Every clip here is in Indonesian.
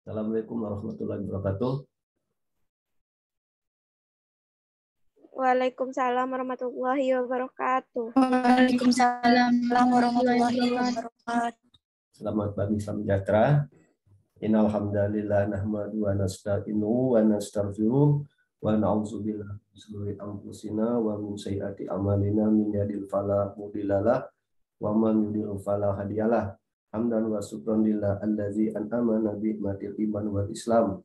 Assalamualaikum warahmatullahi wabarakatuh. Waalaikumsalam warahmatullahi wabarakatuh. Waalaikumsalam warahmatullahi wabarakatuh. Selamat pagi, salam sejahtera. Innal hamdalillah nahmadu wa nasta'inu wa nastaghfiruh wa na'udzubillahi min shururi anfusina wa min sayyiati a'malina min yahdihil fala mudhillalah wa man yudhlil fala hadiyalah. Hamdan wa syukran lillah allazi an'amana bi ni'matil iman wal islam.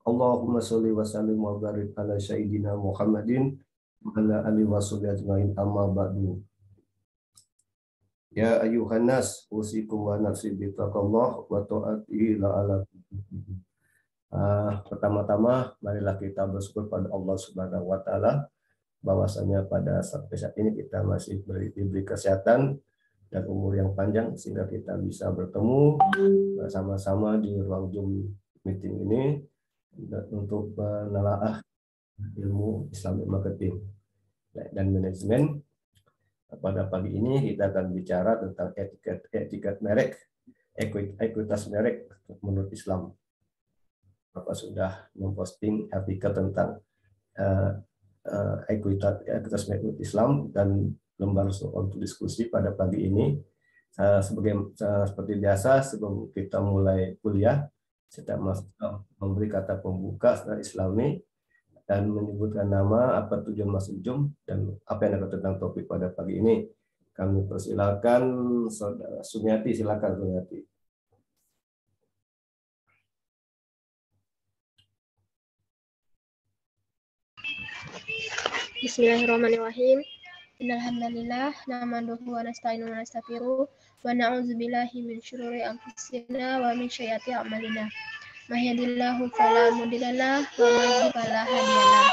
Allahumma sholli wa sallim wa barik ala sayyidina Muhammadin wa ala alihi wa sahbihi ajmain amma ba'du. Ya ayuhan nas usikum wa nafsi bittaqallah wa ta'atihi la'alakum tuflihun. Pertama-tama marilah kita bersyukur pada Allah Subhanahu wa taala bahwasanya pada sampai saat ini kita masih diberi kesehatan dan umur yang panjang sehingga kita bisa bertemu bersama-sama di ruang Zoom meeting ini untuk menelaah ilmu Islamic marketing dan manajemen. Pada pagi ini kita akan bicara tentang etiket merek, ekuitas merek menurut Islam. Bapak sudah memposting artikel tentang ekuitas merek menurut Islam dan lembar untuk diskusi pada pagi ini. Seperti biasa sebelum kita mulai kuliah, saya memberi kata pembuka secara Islami dan menyebutkan nama, apa tujuan masuk Zoom, dan apa yang akan tentang topik pada pagi ini. Kami persilakan Saudara Sumiati, silakan Sumiati. Bismillahirrahmanirrahim. Innal hamdalillah nahmaduhu wa nasta'inuhu wa nastaghfiruh wa na'udzubillahi min syururi anfusina wa min sayyiati a'malina. May yahdihillahu fala mudhillalah wa may yudhlil fala hadiyalah.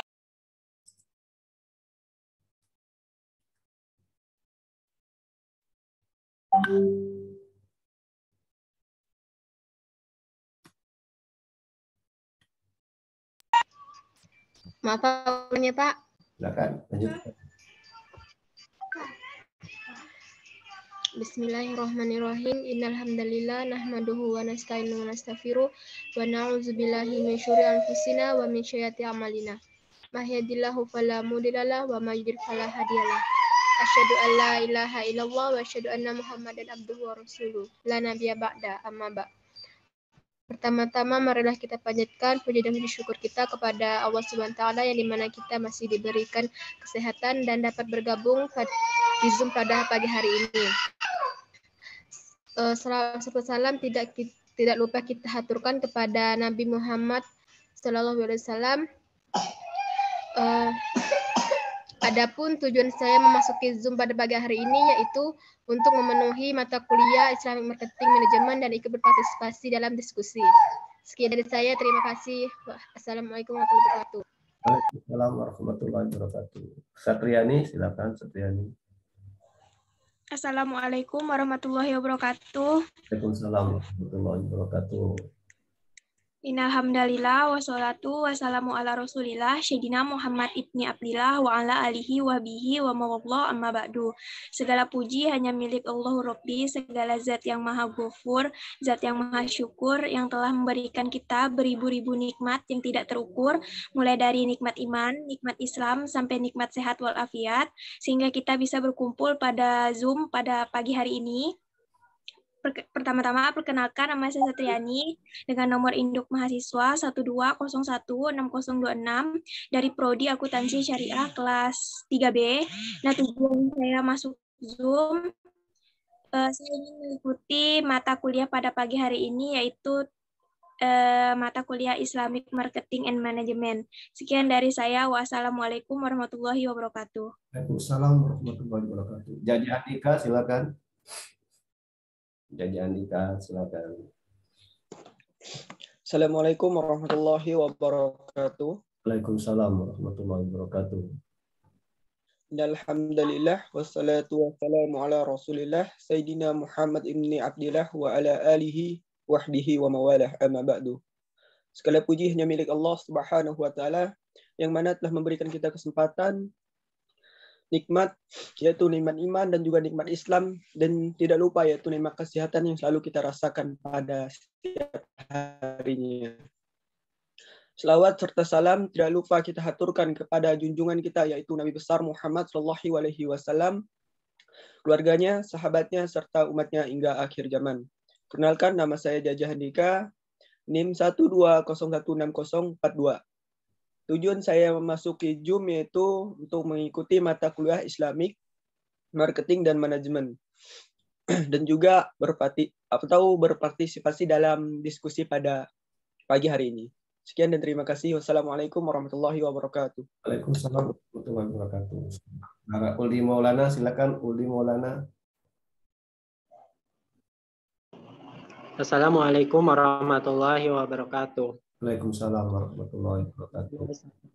Maaf ya Pak. Silakan lanjut. Bismillahirrahmanirrahim. Innal hamdalillah nahmaduhu wa nasta'inuhu wa nastaghfiruh wa na'udzubillahi min syururi anfusina wa min sayyiati a'malina. May yahdihillahu fala mudhillalah wa may yudhlil fala hadiyalah. Asyhadu an la ilaha illallah wa asyhadu anna Muhammadan abduhu wa rasuluh. La nabiyya ba'da, amma ba'd. Pertama-tama marilah kita panjatkan puji dan syukur kita kepada Allah Subhanahu wa taala yang dimana kita masih diberikan kesehatan dan dapat bergabung di Zoom pada pagi hari ini. Salam tidak lupa kita haturkan kepada Nabi Muhammad sallallahu alaihi wasallam. Adapun tujuan saya memasuki Zoom pada pagi hari ini yaitu untuk memenuhi mata kuliah Islamic Marketing Management dan ikut berpartisipasi dalam diskusi. Sekian dari saya, terima kasih. Assalamualaikum warahmatullahi wabarakatuh. Waalaikumsalam warahmatullahi wabarakatuh. Satriani, silakan Satriani. Assalamualaikum warahmatullahi wabarakatuh. Waalaikumsalam warahmatullahi wabarakatuh. Innal hamdalillah wassalatu wassalamu ala Rasulillah Sayyidina Muhammad ibni Abdillah wa ala alihi wa bihi wa mawallah amma ba'du. Segala puji hanya milik Allah Rabbi, segala zat yang maha ghafur, zat yang maha syukur yang telah memberikan kita beribu-ribu nikmat yang tidak terukur, mulai dari nikmat iman, nikmat Islam sampai nikmat sehat walafiat, sehingga kita bisa berkumpul pada Zoom pada pagi hari ini. Pertama-tama perkenalkan, nama saya Satriani dengan nomor induk mahasiswa 1201626 dari Prodi Akuntansi Syariah kelas 3B. Nah, tujuan saya masuk Zoom, saya ingin mengikuti mata kuliah pada pagi hari ini yaitu mata kuliah Islamic Marketing and Management. Sekian dari saya. Wassalamualaikum warahmatullahi wabarakatuh. Waalaikumsalam warahmatullahi wabarakatuh. Jadi Andika, silakan. Jadi Andika, silakan. Assalamualaikum warahmatullahi wabarakatuh. Waalaikumsalam warahmatullahi wabarakatuh. Alhamdulillah wassalatu wassalamu ala Rasulillah Sayyidina Muhammad ibni Abdillah wa ala alihi wahbihi wa mawalah, amma ba'du. Segala puji hanya milik Allah Subhanahu wa taala yang mana telah memberikan kita kesempatan nikmat, yaitu nikmat iman dan juga nikmat Islam, dan tidak lupa yaitu nikmat kesehatan yang selalu kita rasakan pada setiap harinya. Selawat serta salam tidak lupa kita haturkan kepada junjungan kita yaitu Nabi besar Muhammad Shallallahu Alaihi Wasallam, keluarganya, sahabatnya, serta umatnya hingga akhir zaman. Kenalkan, nama saya Jajah Handika, NIM 120160042. Tujuan saya memasuki Zoom yaitu untuk mengikuti mata kuliah Islamic, Marketing dan Manajemen, dan juga berpartisipasi dalam diskusi pada pagi hari ini. Sekian dan terima kasih. Wassalamualaikum warahmatullahi wabarakatuh. Waalaikumsalam warahmatullahi wabarakatuh. Para Uli Maulana, silakan Uli Maulana. Assalamualaikum warahmatullahi wabarakatuh. Waalaikumsalam warahmatullahi wabarakatuh.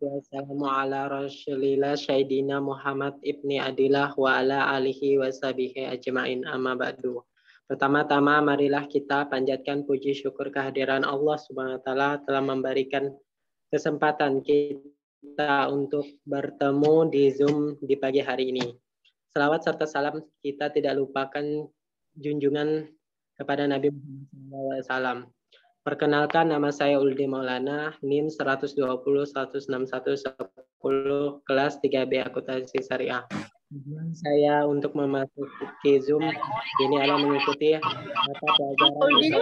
Wassalamu ala rasulillah Sayyidina Muhammad ibni Adillah wa ala alihi wa sahbihi ajma'in amma ba'du. Pertama-tama marilah kita panjatkan puji syukur kehadiran Allah Subhanahu wa taala telah memberikan kesempatan kita untuk bertemu di Zoom di pagi hari ini. Selawat serta salam kita tidak lupakan junjungan kepada Nabi Muhammad SAW. Perkenalkan, nama saya Uldi Maulana, NIM 120161010, kelas 3B Akuntansi Syariah. Tujuan saya untuk memasuki Zoom ini adalah mengikuti mata pelajaran.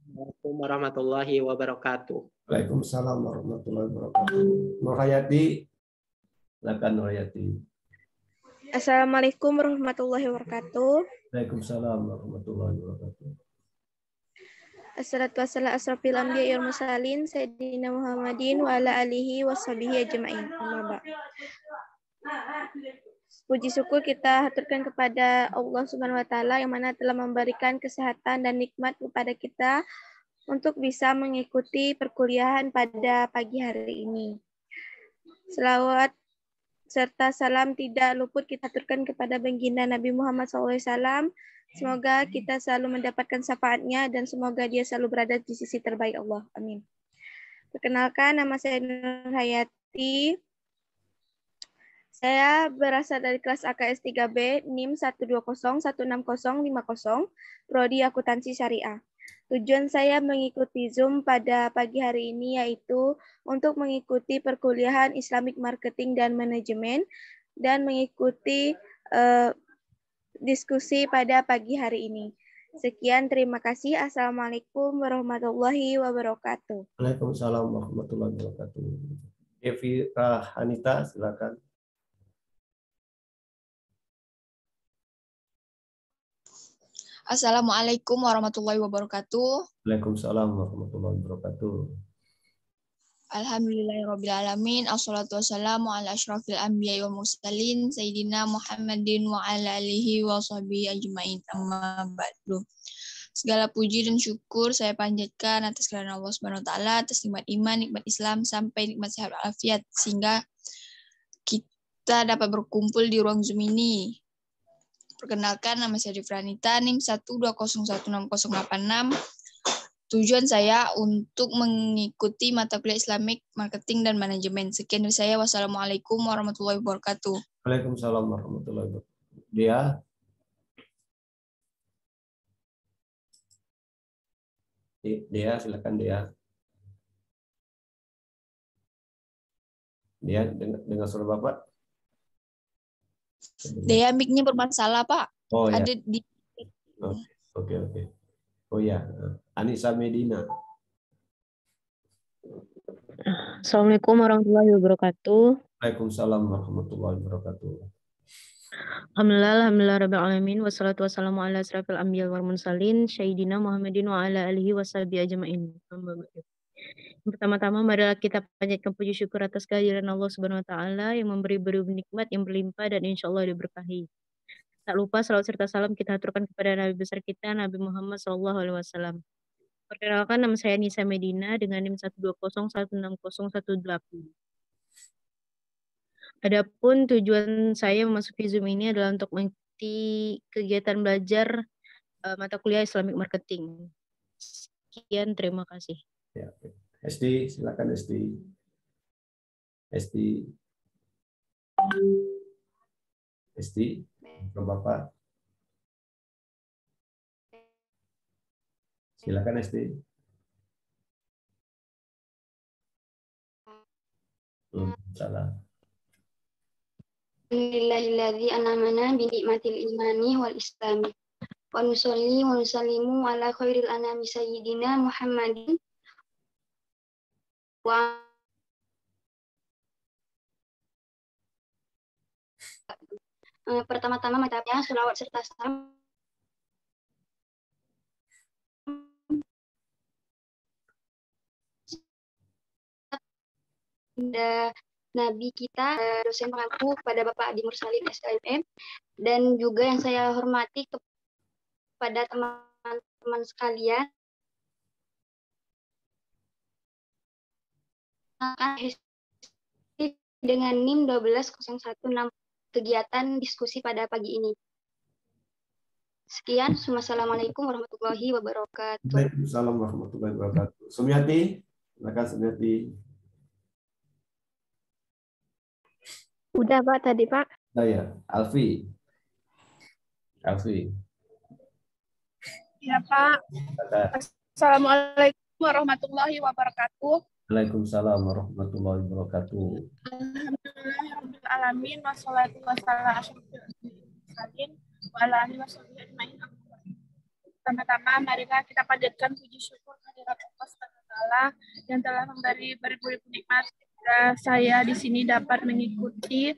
Assalamualaikum warahmatullahi wabarakatuh. Waalaikumsalam warahmatullahi wabarakatuh. Nur Hayati, silakan Nur Hayati. Assalamualaikum warahmatullahi wabarakatuh. Waalaikumsalam warahmatullahi wabarakatuh. Assalatu wassalamu asrofil anbiya wal mursalin sayyidina Muhammadin wa ala alihi washabihi ajma'in. Amma ba'd. Puji syukur kita haturkan kepada Allah Subhanahu wa taala yang mana telah memberikan kesehatan dan nikmat kepada kita untuk bisa mengikuti perkuliahan pada pagi hari ini. Selawat serta salam tidak luput kita haturkan kepada baginda Nabi Muhammad SAW. Semoga kita selalu mendapatkan syafaatnya dan semoga dia selalu berada di sisi terbaik Allah. Amin. Perkenalkan, nama saya Nur Hayati. Saya berasal dari kelas AKS 3B, NIM 120160050, Prodi Akuntansi Syariah. Tujuan saya mengikuti Zoom pada pagi hari ini yaitu untuk mengikuti perkuliahan Islamic Marketing dan Manajemen dan mengikuti diskusi pada pagi hari ini. Sekian, terima kasih. Assalamualaikum warahmatullahi wabarakatuh. Waalaikumsalam warahmatullahi wabarakatuh. Evi Rahanita, silakan. Assalamualaikum warahmatullahi wabarakatuh. Waalaikumsalam warahmatullahi wabarakatuh. Alhamdulillahirrabbilalamin. Assalatu wassalamu ala asyrafil anbiya wal mursalin Sayyidina Muhammadin wa ala alihi wa sahbihi ajma'in amma ba'du. Segala puji dan syukur saya panjatkan atas kehadiran Allah Subhanahu wa taala, atas nikmat iman, nikmat Islam sampai nikmat sehat walafiat sehingga kita dapat berkumpul di ruang Zoom ini. Perkenalkan, nama saya Difranita, NIM 120160086. Tujuan saya untuk mengikuti mata kuliah Islamic, Marketing, dan Manajemen. Sekian dari saya. Wassalamualaikum warahmatullahi wabarakatuh. Waalaikumsalam warahmatullahi wabarakatuh. Dia, silakan Dia. Dia dengar suara Bapak? Dea mic-nya bermasalah, Pak. Oh ya. Ada di Oke. Oh ya, Anissa Medina. Assalamualaikum warahmatullahi wabarakatuh. Waalaikumsalam warahmatullahi wabarakatuh. Alhamdulillah rabbil alamin wassalatu wassalamu ala asrafil anbiya wal mursalin sayyidina Muhammadin wa ala alihi washabihi ajmain. Pertama-tama marilah kita panjatkan puji syukur atas kehadiran Allah Subhanahu wa taala yang memberi nikmat yang berlimpah dan insyaallah diberkahi. Tak lupa salawat serta salam kita haturkan kepada Nabi besar kita Nabi Muhammad sallallahu alaihi wasallam. Perkenalkan, nama saya Nisa Medina dengan NIM 120160018. Adapun tujuan saya memasuki Zoom ini adalah untuk mengikuti kegiatan belajar mata kuliah Islamic Marketing. Sekian, terima kasih. Ya, Esti, silakan Esti. Esti, Bapak. Silakan Esti. Salah. Alhamdulillahilladzi an'amana bi ni'matil imani wal islami. Wa nusolli wa nusallimu ala khairil anami sayyidina Muhammadin wa pertama-tama matanya selawat serta salam Nabi kita, dosen pengampu kepada Bapak Adi Mursalin SKMM, dan juga yang saya hormati kepada teman-teman sekalian dengan NIM 12016 kegiatan diskusi pada pagi ini. Sekian, wassalamualaikum warahmatullahi wabarakatuh. Waalaikumsalam warahmatullahi wabarakatuh. Sumiati, silakan Sumiati. Udah Pak tadi Pak. Saya, Alfi. Alfi. Ya Pak. Assalamualaikum warahmatullahi wabarakatuh. Waalaikumsalam warahmatullahi wabarakatuh. Alhamdulillahirabbil alamin wassalatu wassalamu ala asyrofil mursalin wa ala alihi washabihi ajmain. Pertama-tama marilah kita panjatkan puji syukur kehadirat Allah Subhanahu wa taala yang telah memberi beribu-ribu nikmat sehingga saya di sini dapat mengikuti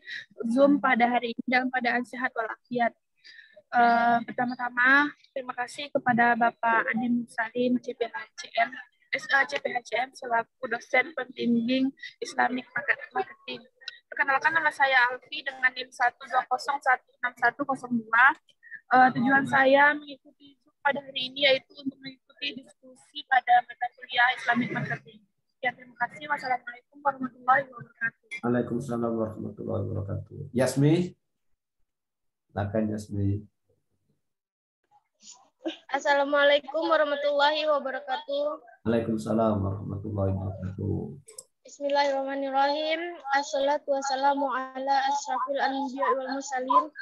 Zoom pada hari ini dalam keadaan sehat walafiat. Pertama-tama terima kasih kepada Bapak Adi Mursalin CPHCM selaku dosen pembimbing Islamic Marketing. Perkenalkan, nama saya Alfi dengan NIM 120161002. Tujuan saya mengikuti Zoom pada hari ini yaitu untuk mengikuti diskusi pada mata kuliah Islamic Marketing. Ya, terima kasih. Wassalamualaikum warahmatullahi wabarakatuh. Waalaikumsalam warahmatullahi wabarakatuh. Yasmi, silakan Yasmi. Assalamualaikum warahmatullahi wabarakatuh. Waalaikumsalam warahmatullahi wabarakatuh. Bismillahirrahmanirrahim. Assalatu wassalamu ala asrafil anbiya wal mursalin.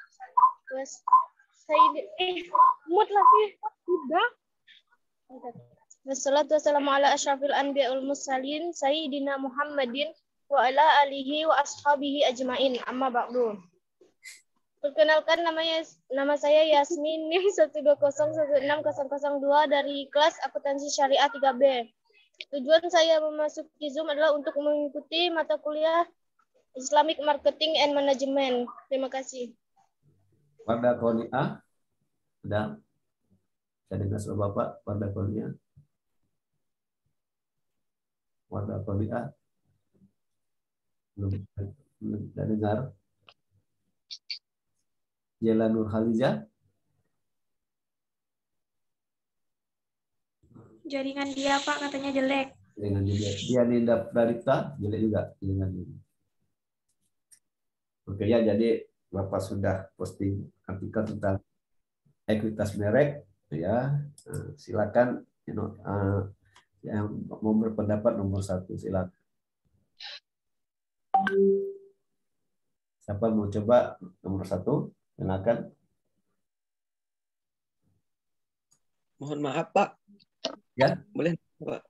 Wassalatu wassalamu ala asrafil anbiya wal mursalin sayyidina Muhammadin wa ala alihi wa ashabihi ajmain. Amma ba'du. Perkenalkan, nama saya Yasmin, NIM 120161002 dari kelas Akuntansi Syariah 3B. Tujuan saya memasuki Zoom adalah untuk mengikuti mata kuliah Islamic Marketing and Management. Terima kasih. Pada Kolia, sudah saya dengar suara Bapak pada Kolia. Pada Kolia, belum dengar. Jela Nur Khaliza. Jaringan dia Pak katanya jelek. Jaringan jelek. Dia Ninda Pradipta jelek juga jaringan ini. Oke ya, jadi Bapak sudah posting artikel tentang ekuitas merek, ya. Silakan yang mau berpendapat nomor 1 silakan. Siapa mau coba nomor 1? Silakan. Mohon maaf Pak. Ya, Boleh Pak.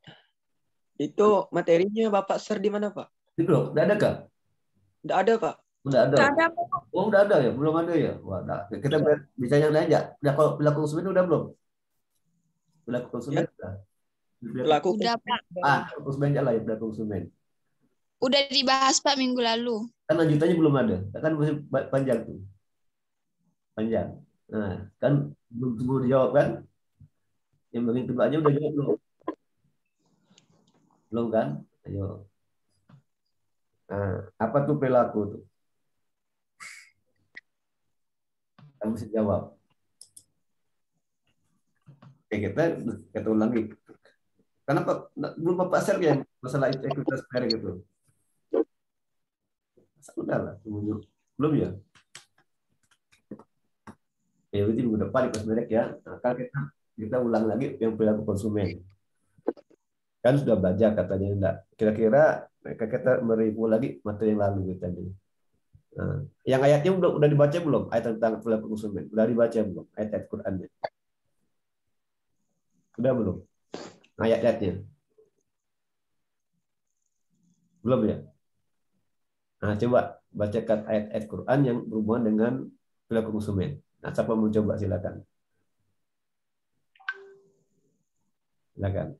Itu materinya Bapak share di mana Pak? di blog, udah ada kah? Tidak ada Pak. Udah ada. Nggak ada Pak. Oh, udah ada ya? Belum ada ya? Wah, nah, kita bisa yang aja. Udah konsumen udah belum? Udah konsumen udah. Pelaku Udah Pak. Konsumen aja lah ya, udah konsumen. Udah dibahas Pak minggu lalu. Kan lanjutannya belum ada. Kan masih panjang tuh. Panjang. Nah, kan belum dijawab kan? Yang bagian keduanya udah jawab belum? Belum kan? Ayo. Nah, apa tuh perilaku tuh? Kamu mesti jawab. Oke, kita ulangi. Kenapa belum Bapak share ya masalah ekuitas merek gitu? Sudah lah, belum ya? Ya, berarti minggu depan ekuitas merek ya. Nah, kan kita ulang lagi yang perilaku konsumen. Kan sudah belajar katanya enggak. Kira-kira kita mereview lagi materi yang lalu katanya. Nah, yang ayatnya udah dibaca belum? Ayat tentang perilaku konsumen. Udah dibaca belum? Ayat-ayat Qur'annya. Udah belum? Ayat-ayatnya. Belum ya? Nah, coba bacakan ayat-ayat Quran yang berhubungan dengan perilaku konsumen. Nah, siapa mau coba silakan. Silakan.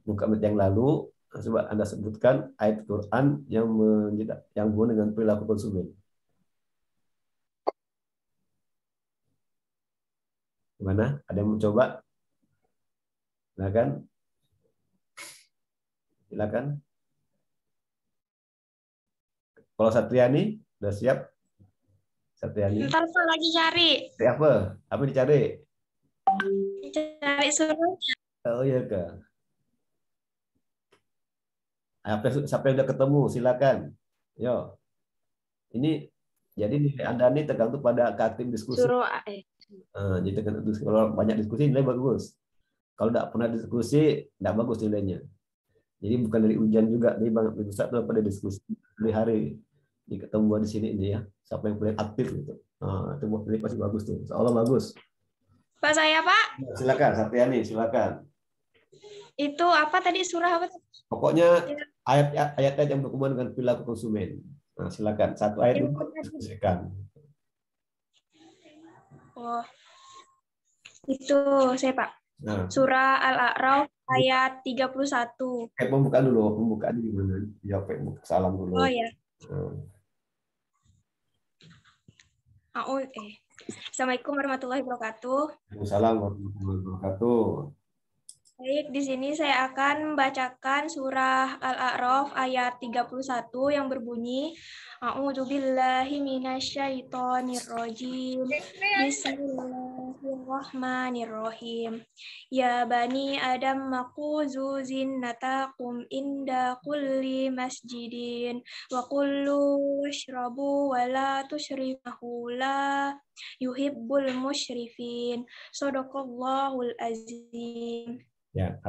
Buka menit yang lalu, coba Anda sebutkan ayat Quran yang berhubungan dengan perilaku konsumen. Gimana? Ada yang mau coba? Silakan. Silakan. Kalau Satriani, udah siap? Satriani. Ntar Pak lagi cari. Cari apa? Apa dicari? Cari suruh. Oh iya, Kak. Siapa yang udah ketemu, silakan. Yo. Ini jadi nilai Anda ini tergantung pada aktif diskusi. Suruh Jadi kalau banyak diskusi nilai bagus. Kalau tidak pernah diskusi, tidak bagus nilainya. Jadi bukan dari ujian juga, dari banyak besar itu pada diskusi dari hari. Di ketemu di sini ini ya, siapa yang paling aktif gitu. Itu ini pasti bagus tuh. Insyaallah bagus. Pak saya Pak. Silakan, Satriani, silakan. Itu apa tadi surah apa? Pokoknya ayat-ayat yang berhubungan dengan perilaku konsumen. Nah, silakan satu ayat dulu silakan. Oh. Itu saya Pak. Nah. Surah Al-A'raf ayat 31. Pembukaan dulu, pembukaan gimana? Ya, salam dulu. Oh ya. Assalamualaikum warahmatullahi wabarakatuh. Waalaikumsalam warahmatullahi wabarakatuh. Baik, di sini saya akan membacakan surah Al-A'raf ayat 31 yang berbunyi A'udzubillahi minasyaitonirrajim. Bismillahirrahmanirrahim. Ya bani Adam maquzu zinnatakum inda kulli masjidin wa kullu washrabu wa la tusyrifu la yuhibbul musyrifin. Shadaqallahul azim. Yang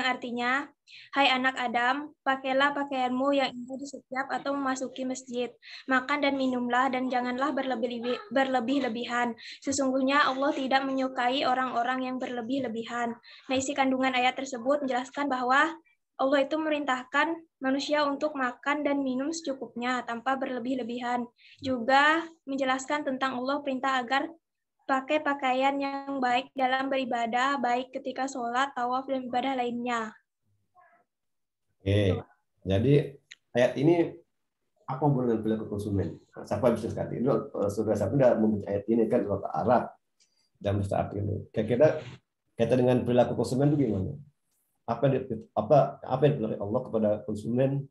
artinya, hai anak Adam, pakailah pakaianmu yang indah di setiap atau memasuki masjid. Makan dan minumlah dan janganlah berlebih-lebihan. Sesungguhnya Allah tidak menyukai orang-orang yang berlebih-lebihan. Nah, isi kandungan ayat tersebut menjelaskan bahwa Allah itu memerintahkan manusia untuk makan dan minum secukupnya tanpa berlebih-lebihan. Juga menjelaskan tentang Allah perintah agar pakai pakaian yang baik dalam beribadah, baik ketika sholat, tawaf, dan ibadah lainnya. Oke, jadi ayat ini apa hubungan dengan perilaku konsumen? Siapa bisa sekali? Itu saudara saya sudah membaca ayat ini kan bahasa Arab dan bahasa Arab ini. Kira-kira kaitan dengan perilaku konsumen itu gimana? Apa yang dilakukan Allah kepada konsumen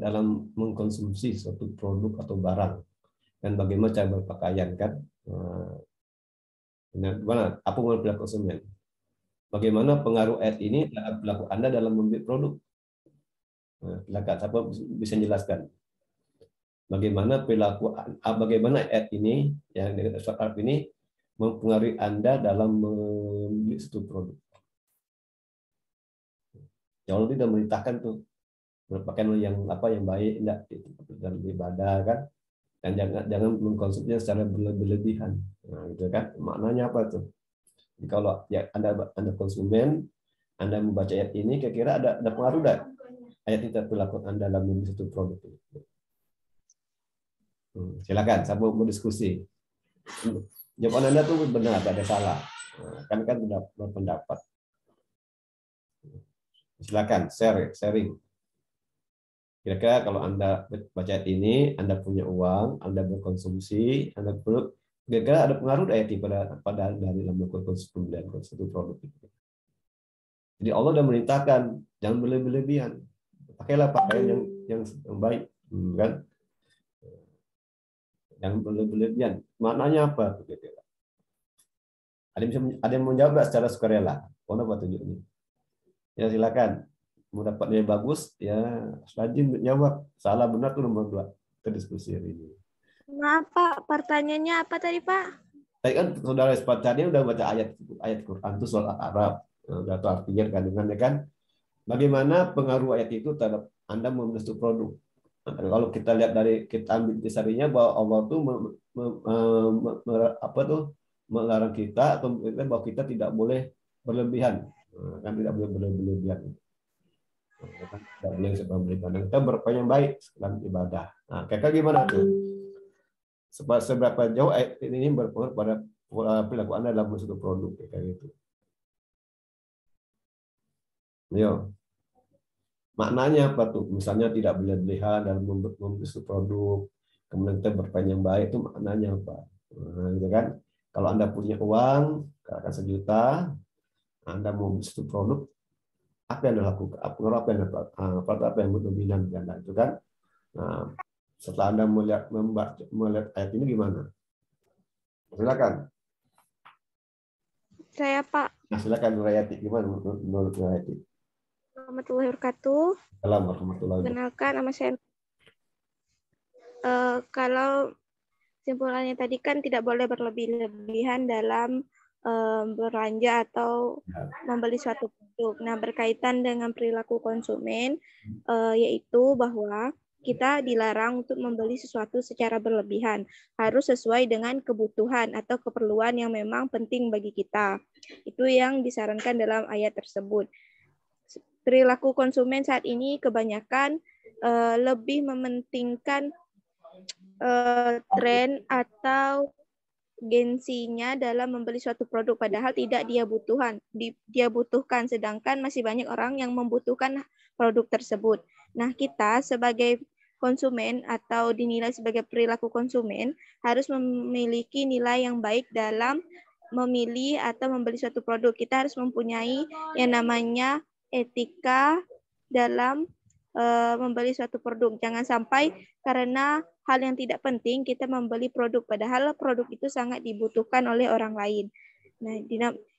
dalam mengkonsumsi suatu produk atau barang, dan bagaimana cara berpakaian kan? Bagaimana? Apa hubungan perilaku konsumen? Bagaimana pengaruh ayat ini terhadap perilaku Anda dalam membeli produk? Silakan, siapa bisa menjelaskan? Bagaimana ayat ini yang dari surat Arab ini mempengaruhi Anda dalam membeli suatu produk? Allah tidak merintahkan tuh berpakaian yang baik, tidak dalam ibadah kan, dan jangan mengkonsumsinya secara berlebihan. Nah, gitu kan? Maknanya apa tuh? Jadi kalau ya Anda konsumen, Anda membaca ayat ini, kira-kira ada pengaruh enggak ayat ini terperilaku Anda dalam membeli satu produk ini? Silakan, saya mau diskusi. Jawaban Anda tuh benar, tidak ada salah. Kan berpendapat. Silakan sharing. Kira-kira kalau Anda baca ayat ini, Anda punya uang, Anda berkonsumsi, Anda perlu, kira-kira ada pengaruh ayat ini pada dari dalam melakukan pembelian satu produk itu. Jadi Allah sudah merintahkan jangan berlebihan. Pakailah pakaian yang baik, kan? Jangan berlebihan. Maknanya apa? Ada yang menjawab secara sukarela. Apa tunjuknya? Ya silakan. Mau dapat nilai bagus, ya rajin jawab. Salah benar tuh nomor 2. Kita diskusi hari ini. Maaf Pak, pertanyaannya apa tadi Pak? Tadi kan saudara tadi udah baca ayat Quran itu soal Arab. Udah tahu artinya kandungannya kan. bagaimana pengaruh ayat itu terhadap Anda membeli suatu produk? Kalau kita lihat dari kita ambil intisarinya bahwa Allah tuh melarang kita atau bahwa kita tidak boleh berlebihan, kan tidak boleh berlebihan, tidak boleh berlebihan. Kita berupaya yang baik dalam ibadah. Nah, kakak gimana tuh? Seberapa jauh ayat ini berpengaruh pada perilaku Anda dalam suatu produk kayak gitu? Yo. Maknanya apa tuh? Misalnya tidak berlebihan dalam membeli suatu produk, kemudian kita berupaya yang baik, itu maknanya apa? Nah, gitu kan? Kalau Anda punya uang, katakan 1 juta, Anda mau beli suatu produk, apa yang Anda lakukan? Apa yang dominan di Anda itu kan? Nah, setelah Anda melihat ayat ini gimana? Silakan. Saya Pak. Nah, silakan Nur Hayati, gimana menurut Nur Hayati? Warahmatullahi wabarakatuh. Warahmatullahi wabarakatuh. Kenalkan, nama saya. Kalau simpulannya tadi kan tidak boleh berlebih-lebihan dalam belanja atau membeli suatu produk. Nah, berkaitan dengan perilaku konsumen, yaitu bahwa kita dilarang untuk membeli sesuatu secara berlebihan. Harus sesuai dengan kebutuhan atau keperluan yang memang penting bagi kita. Itu yang disarankan dalam ayat tersebut. Perilaku konsumen saat ini kebanyakan lebih mementingkan tren atau gengsinya dalam membeli suatu produk, padahal tidak dia butuhkan, sedangkan masih banyak orang yang membutuhkan produk tersebut. Nah, kita sebagai konsumen atau dinilai sebagai perilaku konsumen harus memiliki nilai yang baik dalam memilih atau membeli suatu produk. Kita harus mempunyai yang namanya etika dalam membeli suatu produk. Jangan sampai karena hal yang tidak penting kita membeli produk, padahal produk itu sangat dibutuhkan oleh orang lain. Nah,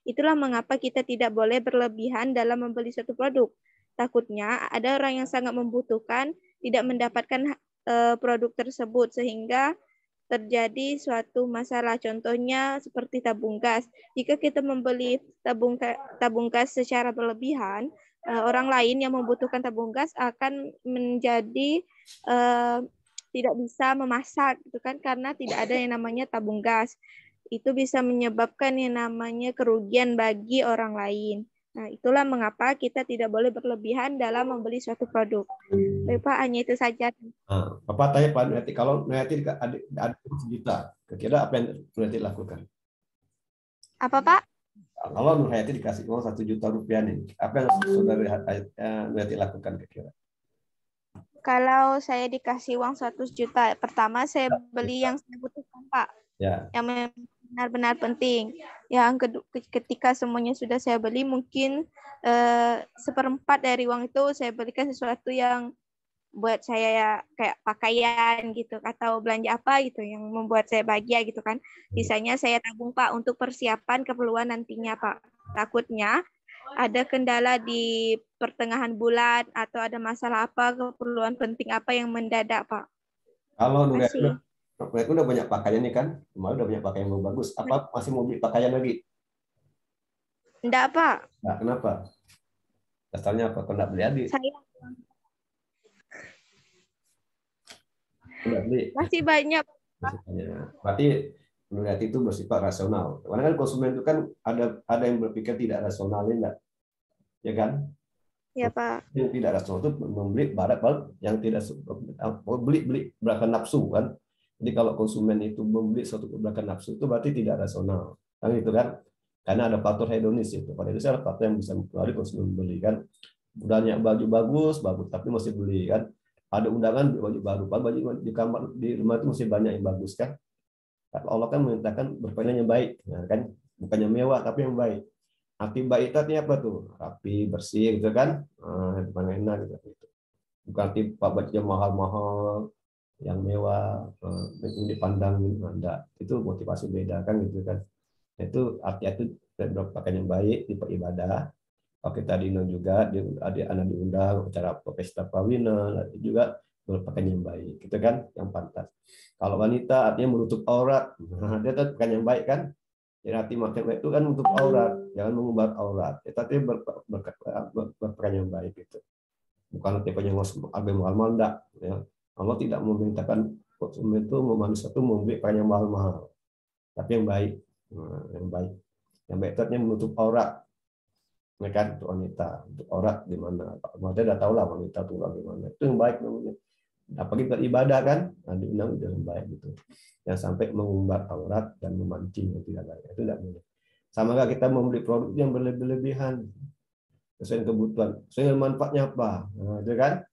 itulah mengapa kita tidak boleh berlebihan dalam membeli suatu produk. Takutnya ada orang yang sangat membutuhkan tidak mendapatkan produk tersebut sehingga terjadi suatu masalah. Contohnya seperti tabung gas. Jika kita membeli tabung gas secara berlebihan, orang lain yang membutuhkan tabung gas akan menjadi tidak bisa memasak, gitu kan, karena tidak ada yang namanya tabung gas. Itu bisa menyebabkan yang namanya kerugian bagi orang lain. Nah, itulah mengapa kita tidak boleh berlebihan dalam membeli suatu produk. Baik, Pak, hanya itu saja. Nah, Bapak tanya Pak Nuyati, kalau Nuyati ada 1 juta, kira-kira apa yang Nuyati lakukan? Apa, Pak? Kalau Nur Hayati dikasih uang 1 juta rupiah nih, apa yang saudari Nuyati lakukan kira-kira? Kalau saya dikasih uang 100 juta, pertama saya beli yang saya butuhkan, Pak. Ya. Yang benar-benar penting. Yang kedua, ketika semuanya sudah saya beli, mungkin 1/4 dari uang itu saya belikan sesuatu yang buat saya ya, kayak pakaian gitu, atau belanja apa gitu yang membuat saya bahagia gitu kan. Sisanya saya tabung, Pak, untuk persiapan keperluan nantinya, Pak. Takutnya ada kendala di pertengahan bulan atau ada masalah apa, keperluan penting apa yang mendadak, Pak. Kalau Nuyati udah banyak pakaian nih kan, kemarin udah banyak pakaian yang bagus. Apa masih mau beli pakaian lagi? Enggak, Pak. Nah, kenapa? Dasarnya apa? Kalau enggak beli adik? Saya enggak beli. masih banyak. Berarti Nuyati itu bersifat rasional. Karena kan konsumen itu kan ada yang berpikir tidak rasional, enggak? Ya kan? Ya, Pak. Yang tidak rasional itu membeli barang yang tidak beli berdasarkan nafsu kan. Jadi kalau konsumen itu membeli suatu berdasarkan nafsu itu berarti tidak rasional. Kan itu kan? Karena ada faktor hedonis itu. Pada itu adalah faktor yang bisa mempengaruhi konsumen beli kan. Udahnya baju bagus tapi masih beli kan. Ada undangan baju baru, baju di kamar di rumah itu masih banyak yang bagus kan. Allah kan memintakan berpakaian yang baik, nah, kan bukannya mewah tapi yang baik. Arti baik itu apa tuh? Rapi, bersih gitu kan, enak gitu. Bukan arti bajunya mahal-mahal, yang mewah, dipandang enggak. Itu motivasi beda kan gitu kan. Itu artinya itu berpakaian yang baik di ibadah. Oke, tadi juga anak diundang acara pesta kawinan juga berpakaian yang baik, gitu kan, yang pantas. Kalau wanita artinya menutup aurat, nah, dia tetap pakaian yang baik kan, Jadi hati makan baik itu kan untuk aurat, jangan mengumbar aurat. Tapi berperan yang baik itu. Bukan tipe yang agak mahal-mahal, enggak. Ya. Allah tidak memerintahkan konsumen itu manusia itu membeli peran yang mahal-mahal, tapi yang baik, yang baik. Yang baik itu artinya menutup aurat, ya kan, untuk wanita, untuk aurat di mana? Wanita udah tahu lah wanita itu bagaimana. Itu yang baik namanya. Apalagi beribadah kan, nah, diundang yang baik gitu. Yang sampai mengumbar aurat dan memancing yang tidak baik, itu tidak boleh. Sama nggak kita membeli produk yang berlebihan, sesuai kebutuhan, sesuai manfaatnya apa, nah, itu kan.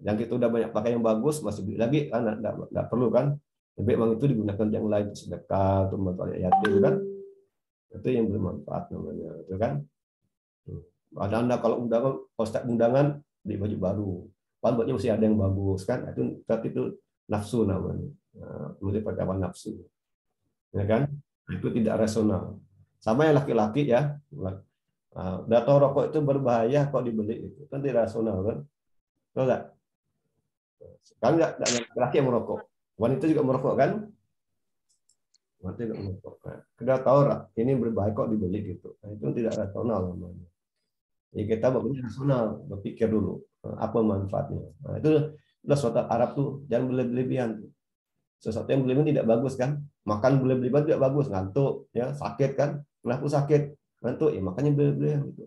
Yang kita udah banyak pakai yang bagus masih beli lagi kan, nggak perlu kan. Lebih uang itu digunakan yang lain, sedekah, untuk membantu yatim kan. Itu yang bermanfaat namanya, itu kan. Ada Anda kalau undangan beli baju baru, buatnya mesti ada yang bagus kan. Itu tapi itu nafsu namanya, menurut perkataan nafsu, ya kan. Itu tidak rasional. Sama yang laki-laki ya, udah tahu rokok itu berbahaya kok dibeli, itu kan tidak rasional kan. Tahu nggak? Kan nggak laki-laki yang merokok, wanita juga merokok kan. Wanita juga merokok. Nah, kita tahu ini berbahaya kok dibeli gitu. Nah, itu tidak rasional namanya. Jadi kita bagusnya rasional, berpikir dulu apa manfaatnya. Nah, itu udah suatu Arab tuh jangan berlebihan. Sesuatu yang berlebihan tidak bagus kan. Makan berlebihan tidak bagus, ngantuk ya, sakit kan. Kenapa sakit? Ngantuk ya, makanya berlebihan gitu.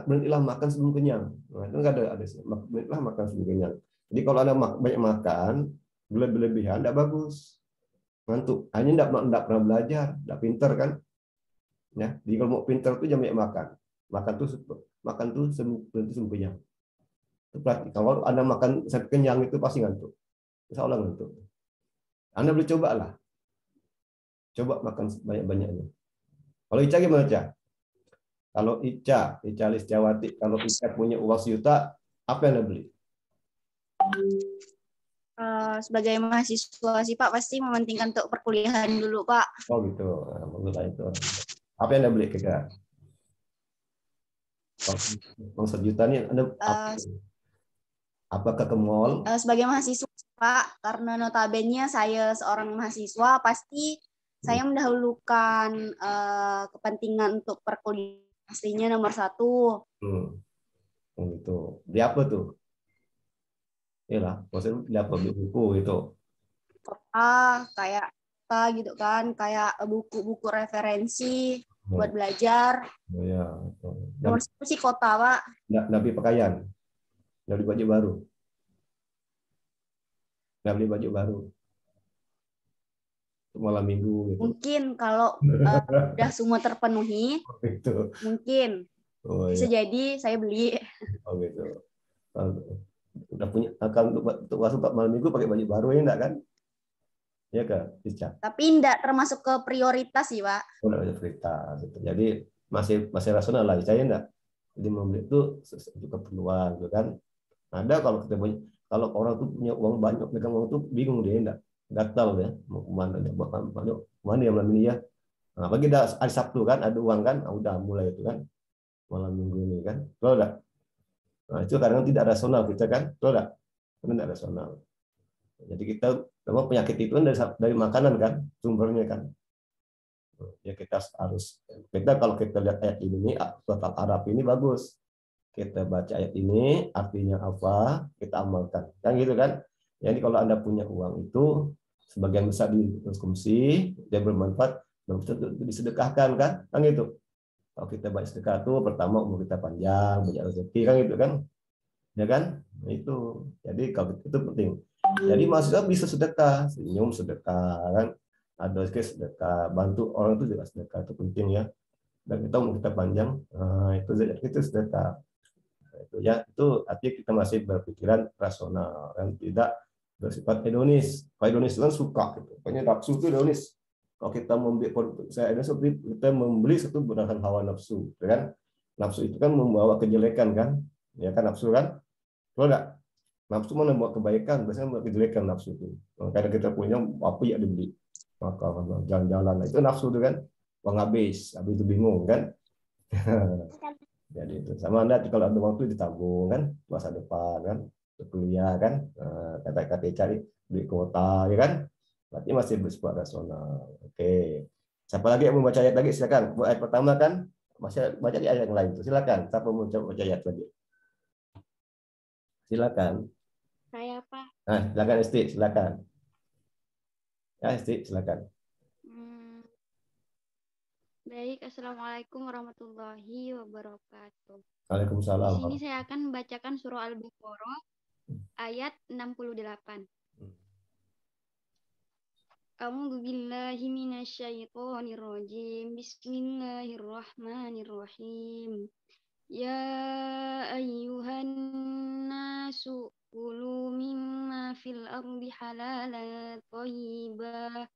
Berhentilah makan sebelum kenyang. Nah, itu nggak ada berhentilah makan sebelum kenyang. Jadi kalau ada banyak makan berlebihan tidak bagus. Ngantuk. Hanya tidak pernah belajar, tidak pinter kan. Ya, jadi kalau mau pinter tuh jangan banyak makan. Makan tuh sebelum kenyang. Kalau Anda makan sampai kenyang itu pasti ngantuk. Insya Allah ngantuk. Anda boleh coba lah. Coba makan banyak-banyaknya. Kalau Ica gimana, Ica? Kalau Ica Listiawati, kalau Ica punya uang 1 juta, apa yang Anda beli? Sebagai mahasiswa sih Pak, pasti mementingkan untuk perkuliahan dulu Pak. Oh gitu, menurut itu. Apa yang Anda beli kira? Uang 1 juta nih Anda apakah ke mall? Sebagai mahasiswa Pak, karena notabene saya seorang mahasiswa, pasti saya mendahulukan kepentingan untuk perkuliahan pastinya nomor 1. Gitu. Di apa tuh? Iyalah, maksudnya di apa, buku itu? Kayak apa gitu kan, kayak buku-buku referensi buat belajar. Oh ya. Nomor 1 sih kota Pak. Nabi pakaian, Nabi baju baru. Nabi baju baru. Malam minggu gitu. Mungkin kalau udah semua terpenuhi, gitu. Mungkin bisa jadi saya beli. Oh gitu. Udah punya akal untuk masuk malam minggu pakai baju baru ya enggak kan? Ya kan, Ica. Tapi enggak termasuk ke prioritas sih, Pak. Oh, enggak ada prioritas gitu. Jadi masih rasional lah, Ica ya enggak? Jadi membeli itu untuk keperluan gitu kan. Ada kalau kita punya, kalau orang tuh punya uang banyak, megang uang tuh bingung dia enggak? Gatal ya, mau kemana dia, mana ya malam ini ya. Nah, bagi hari Sabtu kan ada uang kan, udah mulai itu kan malam minggu ini kan, betul enggak? Nah, itu kadang tidak rasional kita kan, betul enggak? Tidak rasional. Jadi kita memang penyakit itu dari makanan kan, sumbernya kan. Ya kita harus, kalau kita lihat ayat ini, surat Al-Araf ini bagus. Kita baca ayat ini, artinya apa, kita amalkan. Kan gitu kan? Jadi kalau Anda punya uang itu, sebagian besar dikonsumsi, dia bermanfaat, disedekahkan kan? Kan gitu. Kalau kita baik sedekah itu, pertama umur kita panjang, banyak rezeki, kan gitu kan? Ya kan? Itu. Jadi kalau itu penting. Jadi mahasiswa bisa sedekah, senyum sedekah, kan? Ada sedekah, bantu orang itu juga sedekah, itu penting ya. Dan kita umur kita panjang, itu sedekah. Itu ya, itu artinya kita masih berpikiran rasional, dan tidak bersifat hedonis. Kalau hedonis kan suka, gitu. Pokoknya nafsu itu hedonis. Kalau kita kita membeli satu berdasarkan hawa nafsu, kan? Nafsu itu kan membawa kejelekan kan, ya kan nafsu kan? Kalau enggak, nafsu mana membawa kebaikan, biasanya membawa kejelekan nafsu itu. Kadang kita punya apa ya dibeli, maka jalan-jalan, itu nafsu itu kan, uang habis itu bingung kan? Jadi itu sama Anda kalau ada waktu ditabung kan, masa depan kan, kuliah kan, kata-kata cari beli kuota ya kan, berarti masih bersifat rasional. Oke, Siapa lagi yang mau baca ayat lagi? Silakan. Buat ayat pertama kan masih baca di ayat yang lain. Silakan. Siapa mau baca ayat lagi? Silakan. Saya Pak. Nah, silakan Isti, silakan. Ya, Isti, silakan. Baik, Assalamualaikum warahmatullahi wabarakatuh. Di Waalaikumsalam. sini saya akan membacakan surah Al-Baqarah ayat 68. A'udzu billahi minasyaitonir rajim. Bismillahirrahmanirrahim. Ya ayyuhan nasu kulu mimma fil ardi halalan thayyibah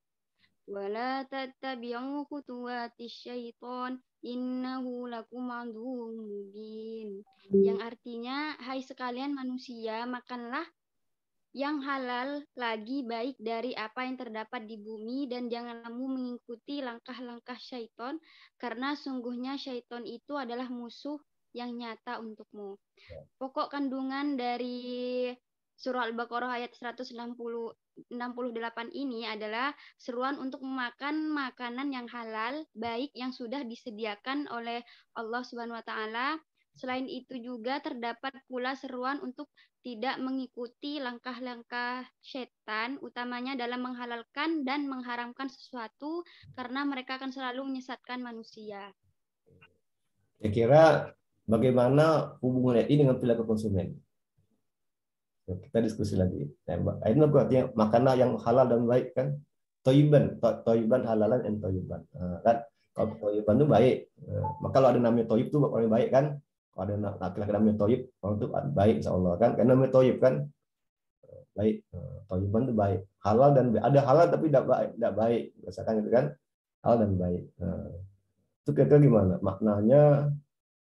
wa la tattabi'u khutuwatis syaiton innahu lakum aduwwum mubin. Yang artinya, hai sekalian manusia, makanlah yang halal lagi baik dari apa yang terdapat di bumi, dan jangan kamu mengikuti langkah-langkah syaiton, karena sungguhnya syaiton itu adalah musuh yang nyata untukmu. Pokok kandungan dari surah Al-Baqarah ayat 168 ini adalah seruan untuk memakan makanan yang halal, baik yang sudah disediakan oleh Allah Subhanahu wa Ta'ala. Selain itu juga terdapat pula seruan untuk tidak mengikuti langkah-langkah setan, utamanya dalam menghalalkan dan mengharamkan sesuatu, karena mereka akan selalu menyesatkan manusia. Kira-kira bagaimana hubungan ini dengan perilaku konsumen? Kita diskusi lagi. Ini artinya makanan yang halal dan baik kan? Toyiban halalan dan toyiban. Kan? Kalau toyiban itu baik. Maka kalau ada namanya toyib itu orang baik kan? Kalau ada laki-laki namanya toyib, orang itu baik insya Allah kan? Karena namanya toyib kan? Baik. Toyiban itu baik. Halal dan baik. Ada halal tapi tidak baik. Misalkan gitu kan? Halal dan baik. Itu kira-kira gimana? Maknanya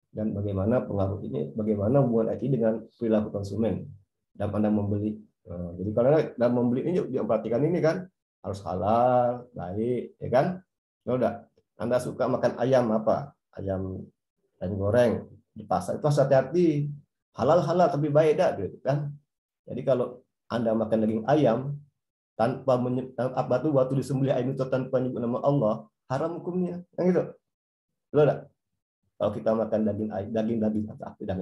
dan bagaimana pengaruh ini? Bagaimana hubungan IT dengan perilaku konsumen dalam Anda membeli? Jadi kalau dalam membeli ini juga perhatikan ini kan? Harus halal, baik, ya kan? Kalau udah Anda suka makan ayam apa? Ayam goreng di pasar itu harus hati-hati. Halal tapi baik dah gitu kan. Jadi kalau Anda makan daging ayam tanpa waktu disembelih ayam itu tanpa menyebut nama Allah, haram hukumnya. Yang gitu. Loh, kalau kita makan daging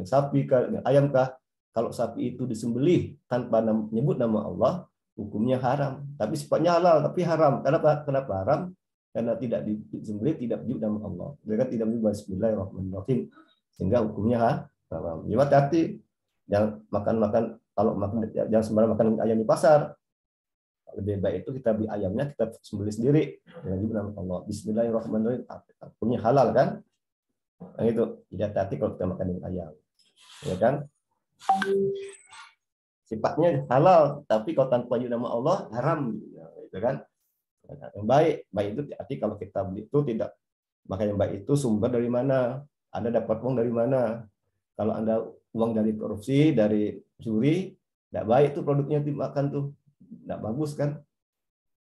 sapi kah, daging ayam kah, kalau sapi itu disembelih tanpa menyebut nama Allah, hukumnya haram. Tapi sifatnya halal tapi haram. Kenapa haram? Karena tidak disembelih, tidak menyebut nama Allah. Mereka tidak menyebut Bismillahirrahmanirrahim, sehingga hukumnya haram. Jadi hati-hati, jangan makan kalau makan jangan sembarang makan ayam di pasar. Lebih baik itu kita beli ayamnya, kita sembelih sendiri dengan menyebut nama Allah. Bismillahirrahmanirrahim, hukumnya halal kan? Nah, itu jadi hati-hati kalau kita makan ayam, ya kan? Sifatnya halal, tapi kalau tanpa menyebut nama Allah haram, gitu kan? Yang baik itu arti kalau kita beli itu tidak, maka yang baik itu sumber dari mana? Anda dapat uang dari mana? Kalau Anda uang dari korupsi, dari curi, tidak baik itu produknya dimakan tuh, tidak bagus kan?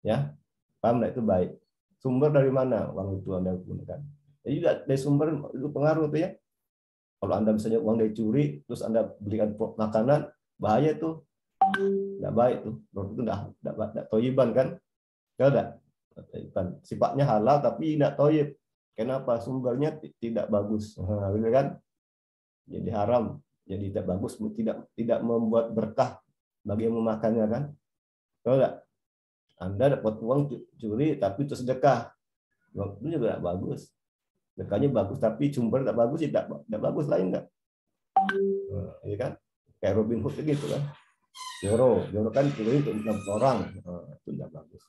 Ya, paham nggak? Itu baik. Sumber dari mana uang itu Anda gunakan? Jadi dari sumber itu pengaruh tuh ya. Kalau Anda misalnya uang dari curi, terus Anda belikan makanan, bahaya tuh. Tidak baik tuh. Produk itu tidak toyiban kan? Tidak ada. Sifatnya halal tapi tidak toyib. Kenapa? Sumbernya tidak bagus. Gitu kan? Jadi haram. Jadi tidak bagus. Tidak membuat berkah bagi yang memakannya kan? Tidak. Anda dapat uang curi tapi itu sedekah. Uang itu juga tidak bagus. Sedekahnya bagus tapi sumber tidak bagus, tidak bagus lain enggak? Iya kan? Kayak Robin Hood gitu kan? Joro kan curi untuk 6 orang, itu tidak bagus.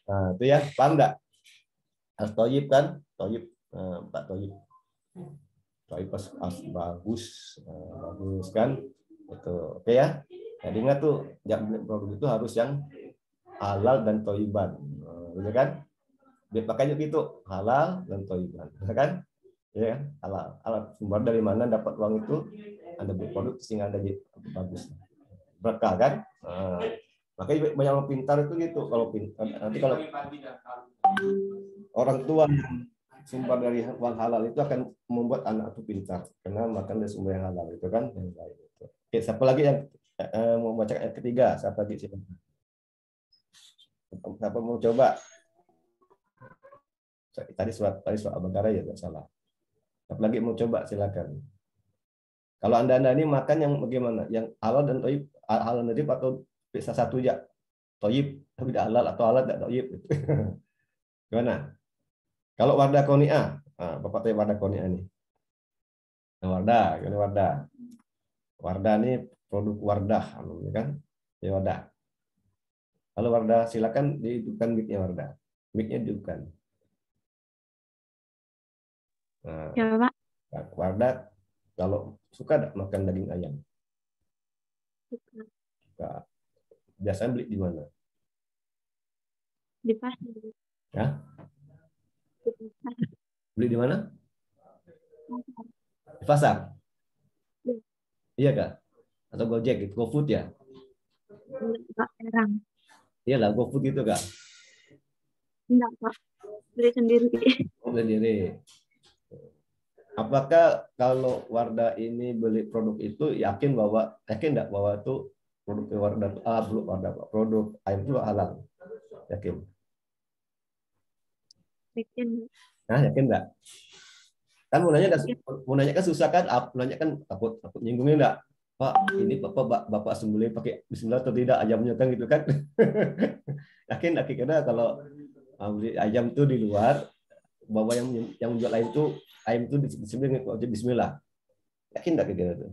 Nah, itu ya, paham enggak? Toyib kan? Toyib, Pak Toyib. Toyib bagus kan? Itu oke ya. Jadi ingat tuh, produk itu harus yang halal dan toyiban, gitu kan? Makanya gitu, halal dan toyiban, kan? Ya, halal. Sumber dari mana dapat uang itu? Anda beli produk sehingga Anda jadi bagus, berkah kan? Makanya banyak orang pintar itu gitu. Kalau nanti kalau orang tua yang sumber dari uang halal itu akan membuat anak itu pintar karena makan dari sumber yang halal itu kan yang baik. Oke, siapa lagi yang Mau baca ayat ketiga, siapa lagi silakan. Siapa mau coba? Tadi surat Al-Baqarah ya, nggak salah. Siapa lagi mau coba silakan. Kalau anda ini makan yang bagaimana? Yang halal dan thayyib, halal dan thayyib atau bisa satu aja? Thayyib tapi tidak halal atau halal tidak thayyib. Gimana? Kalau Wardah Qoni'ah, Bapak tanya Wardah Qoni'ah ini. Wardah, ini Wardah. Wardah ini produk Wardah, kan? Ya Wardah. Kalau Wardah silakan dihidupkan mic-nya Wardah. Mic-nya dihidupkan. Nah, Ya, Pak. Wardah kalau suka tidak makan daging ayam? Suka. Biasanya beli di mana? Di pasar. Ya? Beli di mana? Di pasar? Iya kak? Atau Gojek, gitu. GoFood ya? Pak, Serang. Iyalah, GoFood gitu kak? Enggak, Pak. Beli sendiri. Beli sendiri. Apakah kalau Wardah ini beli produk itu yakin enggak bahwa itu produk Wardah produk ayam itu halal? Yakin? Yakin. Nah, yakin enggak? Kan mau nanya kan susah kan? Nanya kan takut nyinggungnya enggak? Pak, ini bapak sembelih pakai bismillah atau tidak ayamnya kan gitu kan? Yakin karena kalau beli ayam itu di luar bahwa yang menjual ayam itu disembelih bismillah. Yakin enggak gitu?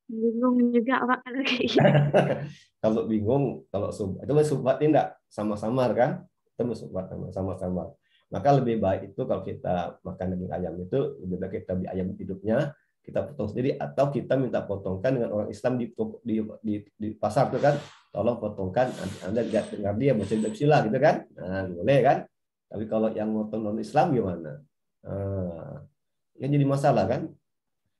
Bingung juga, Pak. Kalau bingung, kalau itu subhat enggak sama-samar kan? Itu subhat sama-samar. Maka lebih baik itu kalau kita makan daging ayam itu lebih baik kita beli ayam hidupnya, kita potong sendiri atau kita minta potongkan dengan orang Islam di pasar tuh kan, tolong potongkan, Anda dengar dia baca bismillah gitu kan, nah boleh kan. Tapi kalau yang potong non Islam gimana? Ini jadi masalah kan.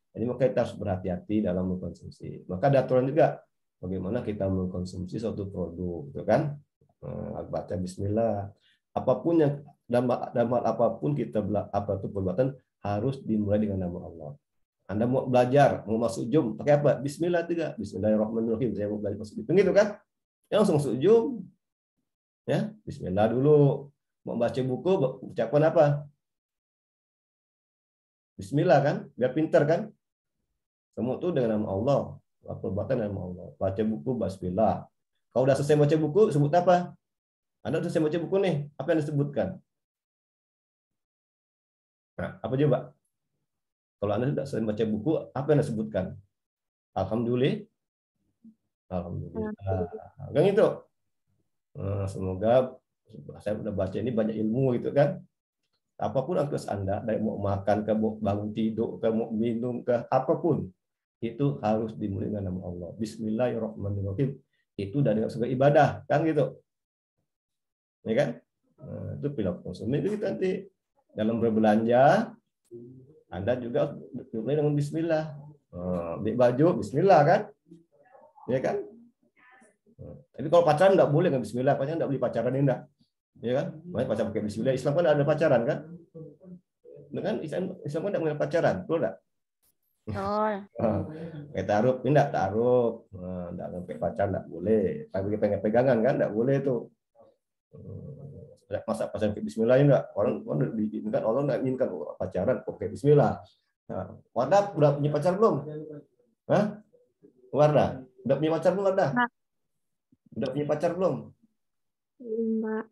Jadi maka kita harus berhati-hati dalam mengkonsumsi. Maka ada aturan juga bagaimana kita mengkonsumsi suatu produk, gitu kan? Baca bismillah. Apapun yang dalam hal apapun kita perbuatan harus dimulai dengan nama Allah. Anda mau belajar, mau masuk Zoom, pakai apa? Bismillah juga. Bismillahirrahmanirrahim. Saya mau belajar masuk Zoom. Gitu kan? Ya langsung masuk Zoom. Ya, bismillah dulu. Mau baca buku, ucapan apa? Bismillah kan? Biar pintar kan? Semua itu dengan nama Allah. Perbuatan dengan nama Allah. Baca buku, bismillah. Kalau udah selesai baca buku, sebut apa? Anda sudah selesai baca buku nih, apa yang disebutkan? Nah, apa coba? Kalau Anda sudah selesai baca buku, apa yang disebutkan? Alhamdulillah. Alhamdulillah. Kan itu. Semoga saya sudah baca ini banyak ilmu gitu kan. Apapun aktivitas Anda, dari mau makan ke mau bangun tidur ke mau minum ke apapun, itu harus dimulai dengan nama Allah. Bismillahirrahmanirrahim. Itu dari sebagai ibadah, kan gitu. Ya kan? Nah, itu perilaku konsumen itu kita nanti dalam berbelanja Anda juga mulai dengan bismillah. Beli baju bismillah kan? Ya kan? Tapi kalau pacaran enggak boleh dengan bismillah, pacaran enggak beli pacaran enggak. Ya kan? Makanya pacaran pakai bismillah. Islam kan ada pacaran kan? Dengan Islam kan enggak punya pacaran, betul enggak? Kayak taruh, enggak taruh. Enggak pakai pacaran enggak boleh. Tapi pegangan kan enggak boleh tuh. Masa pacaran pakai bismillah enggak? Orang diizinkan, Allah enggak inginkan pacaran pakai bismillah. Nah, Wardah udah punya pacar belum? Hah? Wardah, udah punya pacar belum Wardah? Udah punya pacar belum? Enggak.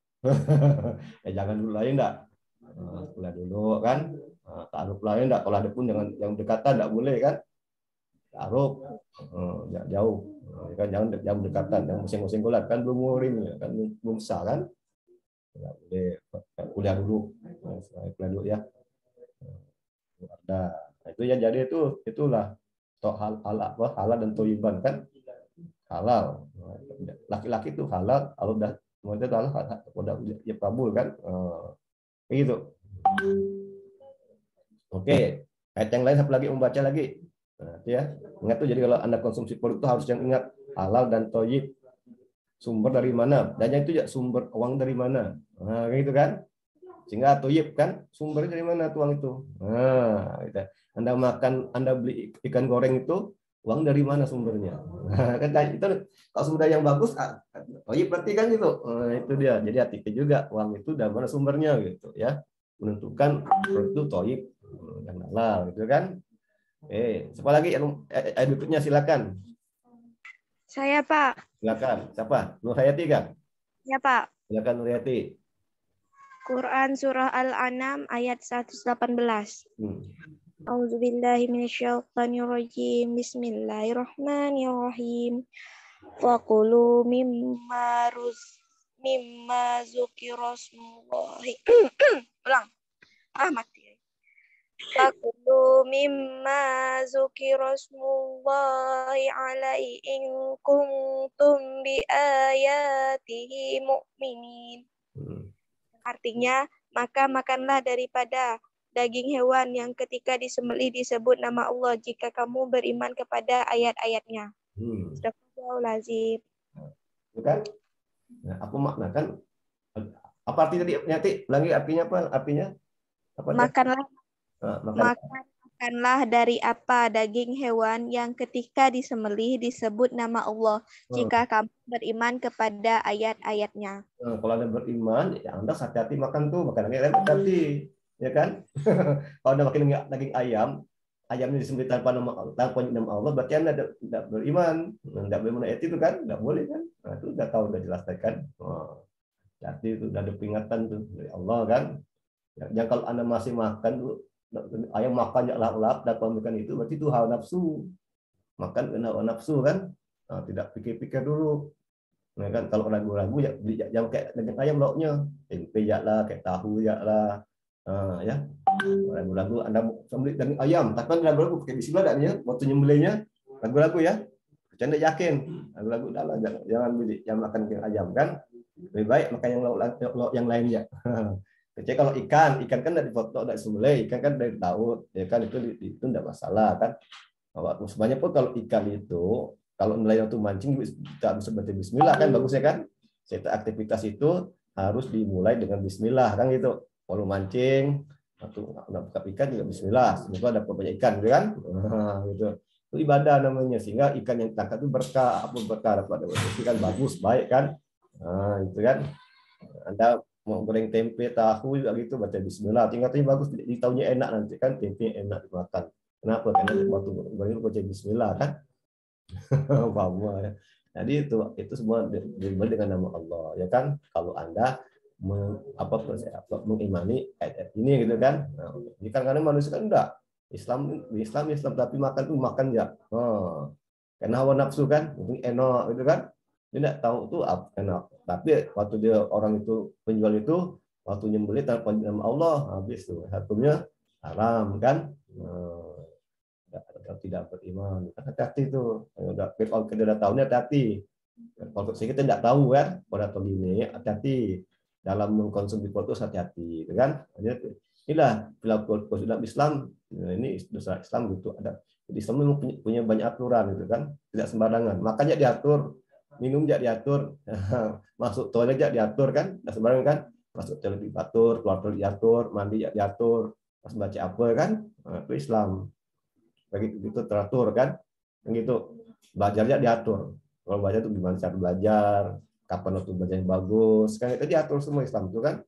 Jangan dulu lah enggak. Kuliah dulu kan. Taruh lain enggak, kalau ada pun jangan yang dekatan enggak boleh kan? Taruh jauh. Kan jangan dekatan, jangan musim-musim kuliah kan belum murim kan belum sah kan? Enggak boleh, kuliah dulu. Kuliah dulu ya. Ada. Nah, itu ya jadi itulah halal dan thayyiban kan? Halal. Laki-laki itu halal, kalau udah udah ya kabul kan? Begitu. Oke, ayat yang lain satu lagi membaca lagi. Nah, ya. Ingat tuh jadi kalau Anda konsumsi produk itu harus yang ingat halal dan thayyib. Sumber dari mana? Dannya itu ya sumber uang dari mana? Nah, gitu kan? Sehingga thayyib kan sumbernya dari mana tuh uang itu? Nah, gitu. Anda beli ikan goreng itu Uang dari mana sumbernya? Kan itu kalau sumber yang bagus, iya berarti kan itu. Itu dia. Jadi hati juga uang itu dari mana sumbernya gitu ya. Menentukan itu toyib dan halal gitu kan. Siapa lagi yang berikutnya silakan. Saya, Pak. Silakan. Siapa? Nur Hayati kan? Ya, Pak. Silakan Nur Hayati. Quran surah Al-An'am ayat 118. A'udzubillahi minasyaitonirrajim. Bismillahirrahmanirrahim. Faqulu mimma zukirasmullahi. Ulang. Mati. Faqulu mimma zukirasmullahi alaihi in kuntum bi ayatihi mu'minin. Artinya, maka makanlah daripada daging hewan yang ketika disembelih disebut nama Allah jika kamu beriman kepada ayat-ayatnya. Astagfirullahaladzim. Bukan? Nah, aku maknakan apa arti tadi Nyati? Ulangi artinya apa? Artinya apa? Makanlah dari apa daging hewan yang ketika disembelih disebut nama Allah jika kamu beriman kepada ayat-ayatnya. Kalau Anda beriman, ya Anda hati-hati makan tuh, makan hati-hati. Ya kan? Kalau Anda makan daging ayamnya disembelih tanpa nama Allah, berarti Anda tidak beriman. Tidak beriman ayat itu kan? Tidak boleh kan? Nah, itu sudah tahu, sudah jelaskan kan? Jadi itu sudah ada peringatan tuh dari Allah kan? Jangan kalau Anda masih makan tuh, ayam makan ya lap-lap, dapat makan itu, berarti itu hawa nafsu. Makan kena hawa nafsu kan? Nah, tidak pikir-pikir dulu. Nah, kan kalau ragu-ragu ya jangan kayak daging ayam lauknya, tempe ya lah, kayak tahu ya lah. Ya ragu-ragu Anda sembelih daging ayam, tapi Anda ragu-ragu pakai bismillah daknya waktu nyembelihnya, ragu-ragu ya, Anda yakin, ragu-ragu dalam jangan beli, jangan makan daging ayam kan, lebih baik makan yang lauk yang lainnya. Kecuali kalau ikan kan dari foto dari sembelih, ikan kan dari laut, ya kan itu tidak masalah kan. Sebenarnya pun kalau ikan itu kalau nelayan itu mancing kita bisa baca bismillah kan bagusnya kan. Setiap aktivitas itu harus dimulai dengan bismillah kan gitu. Kalau mancing atau buka ikan juga bismillah, semoga ada banyak ikan gitu kan. Gitu. Itu ibadah namanya, sehingga ikan yang tangkap itu berkah, pada ikan bagus, baik kan. Itu kan. Anda mau goreng tempe, tahu juga gitu baca bismillah, tingkatnya bagus, ditahunya enak nanti kan, tempe enak dimakan. Kenapa? Karena waktu goreng baca bismillah kan. Paham ya. Jadi itu semua dimulai dengan nama Allah ya kan. Kalau Anda mengimani ayat ini gitu kan. Nah, ini kan karena manusia kan enggak Islam tapi makan tuh makan ya. Karena hawa nafsu kan, mungkin enak gitu kan. Dia enggak tahu tuh apa enak. Tapi waktu dia orang itu penjual itu waktu nyembelih tanpa nama Allah habis tuh. Satunya haram kan. Tidak beriman, hati-hati tuh. Kalau kita udah tahunya hati-hati. Kalau kita tidak tahu kan, pada tahun ini hati-hati dalam mengkonsumsi foto, hati-hati, gitu kan? Inilah perilaku dalam Islam. Ini dosa Islam gitu. Ada Islam punya banyak aturan gitu kan, tidak sembarangan. Makanya diatur, minum juga diatur, masuk toilet juga diatur kan, tidak sembarangan kan? Masuk toilet diatur, keluar toilet diatur, mandi juga diatur, pas baca apa kan? Itu Islam. Begitu teratur kan, begitu belajarnya diatur. Kalau belajar itu gimana cara belajar, kapan waktu belajar yang bagus, kan itu diatur semua Islam itu kan.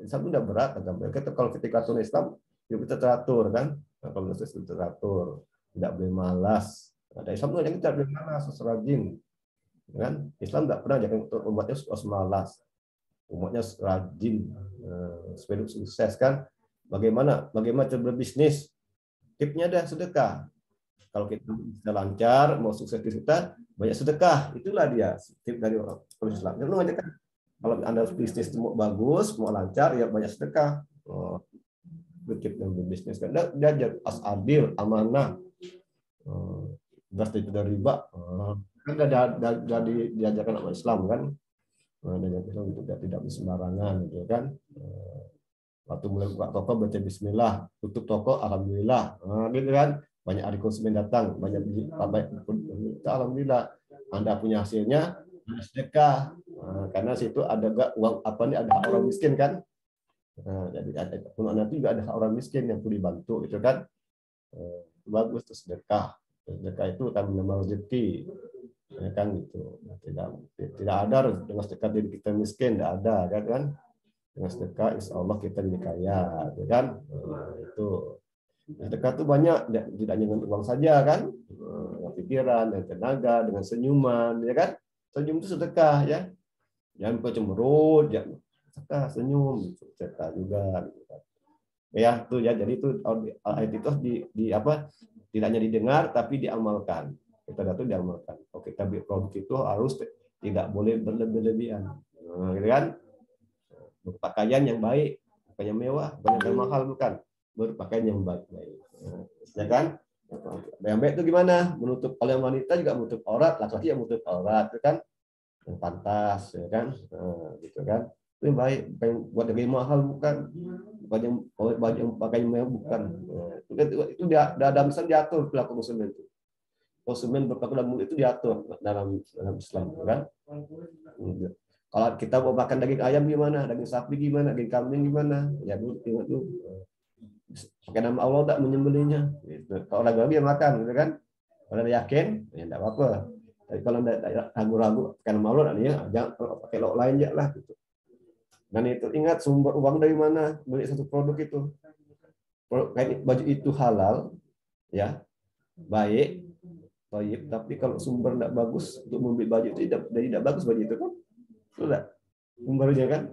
Islam itu tidak berat agama. Kalau ketika atur Islam, kita teratur kan. Nah, kalau Islam teratur, tidak boleh malas. Ada Islam itu yang tidak boleh malas, rajin. Kan? Islam tidak pernah jangan umatnya malas, umatnya rajin, supaya sukses kan. Bagaimana cara berbisnis? Tipnya ada sedekah. Kalau kita bisa lancar, mau sukses kita, banyak sedekah. Itulah dia tip dari orang Islam. Kalau Anda bisnis mau bagus, mau lancar, ya banyak sedekah. Tip yang berbisnis kan. Dia adil, amanah, bebas dari riba. Kan sudah diajarkan sama Islam kan. Dan Islam itu tidak sembarangan, gitu kan. Waktu mulai buka toko baca bismillah, tutup toko alhamdulillah. Gitu kan. Banyak hari konsumen datang, banyak alhamdulillah. Anda punya hasilnya, sedekah. Karena situ ada uang ada orang miskin kan. Jadi nanti juga ada orang miskin yang perlu dibantu gitu kan. bagus itu sedekah. Sedekah itu akan menambah rezeki, ya kan gitu. Tidak ada dengan sedekah diri kita miskin, tidak ada kan. Dengan sedekah insya Allah kita jadi kaya, ya kan. Itu sedekah itu banyak, tidak hanya dengan uang saja kan, dengan pikiran, dengan tenaga, dengan senyuman, ya kan. Senyum itu sedekah ya. Jangan lupa cemberut, jangan sedekah, senyum, sedekah juga. Gitu kan. Ya itu ya, jadi itu ayat itu di apa? Tidak hanya didengar tapi diamalkan. Kita itu diamalkan. Kalau kita beli produk itu harus tidak boleh berlebihan. Nah, gitu kan? Berpakaian yang baik, bukan yang mewah, bukan yang mahal, bukan. Berpakaian yang baik-baik. Ya kan? Yang baik itu gimana? Menutup, kalau yang wanita juga menutup aurat, laki-laki yang menutup aurat, itu kan? Yang pantas, ya kan? Gitu kan? Itu yang baik, bukan buat yang mahal, bukan. Bukan yang baju yang pakaian mewah, bukan. Itu ada misalnya diatur pelaku konsumen itu. Konsumen berpakaian mulia itu diatur dalam Islam, kan? Kalau kita mau makan daging ayam gimana, daging sapi gimana, daging kambing gimana, ya dulu ingat dulu. Pakai nama Allah tak menyembelihnya. Gitu. Kalau ragu-ragu ya makan, gitu kan? Kalau yakin, ya tidak apa-apa. Tapi kalau ragu-ragu, pakai nama Allah, ya jangan pakai lauk lain ya lah. Gitu. Dan itu ingat sumber uang dari mana beli satu produk itu. Baju itu halal, ya baik, baik. Tapi kalau sumber tidak bagus untuk membeli baju itu tidak bagus baju itu kan. Sudah sumbernya kan.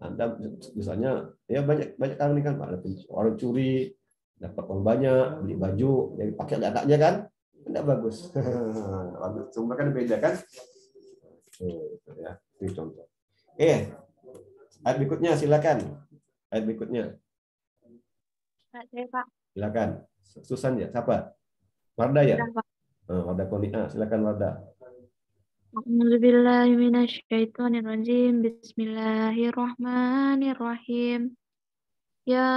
Anda misalnya ya banyak kali kan ada orang curi dapat uang banyak beli baju jadi pakai anaknya kan tidak bagus. Sumber kan beda kan. Ya itu contoh. Ayat berikutnya silakan. Ayat berikutnya. Saya Pak. Silakan. Susan ya siapa? Wardah ya. Wardah Konia silakan Wardah. A'udzubillahi minasyaitonirrajim. Bismillahirrahmanirrahim. Ya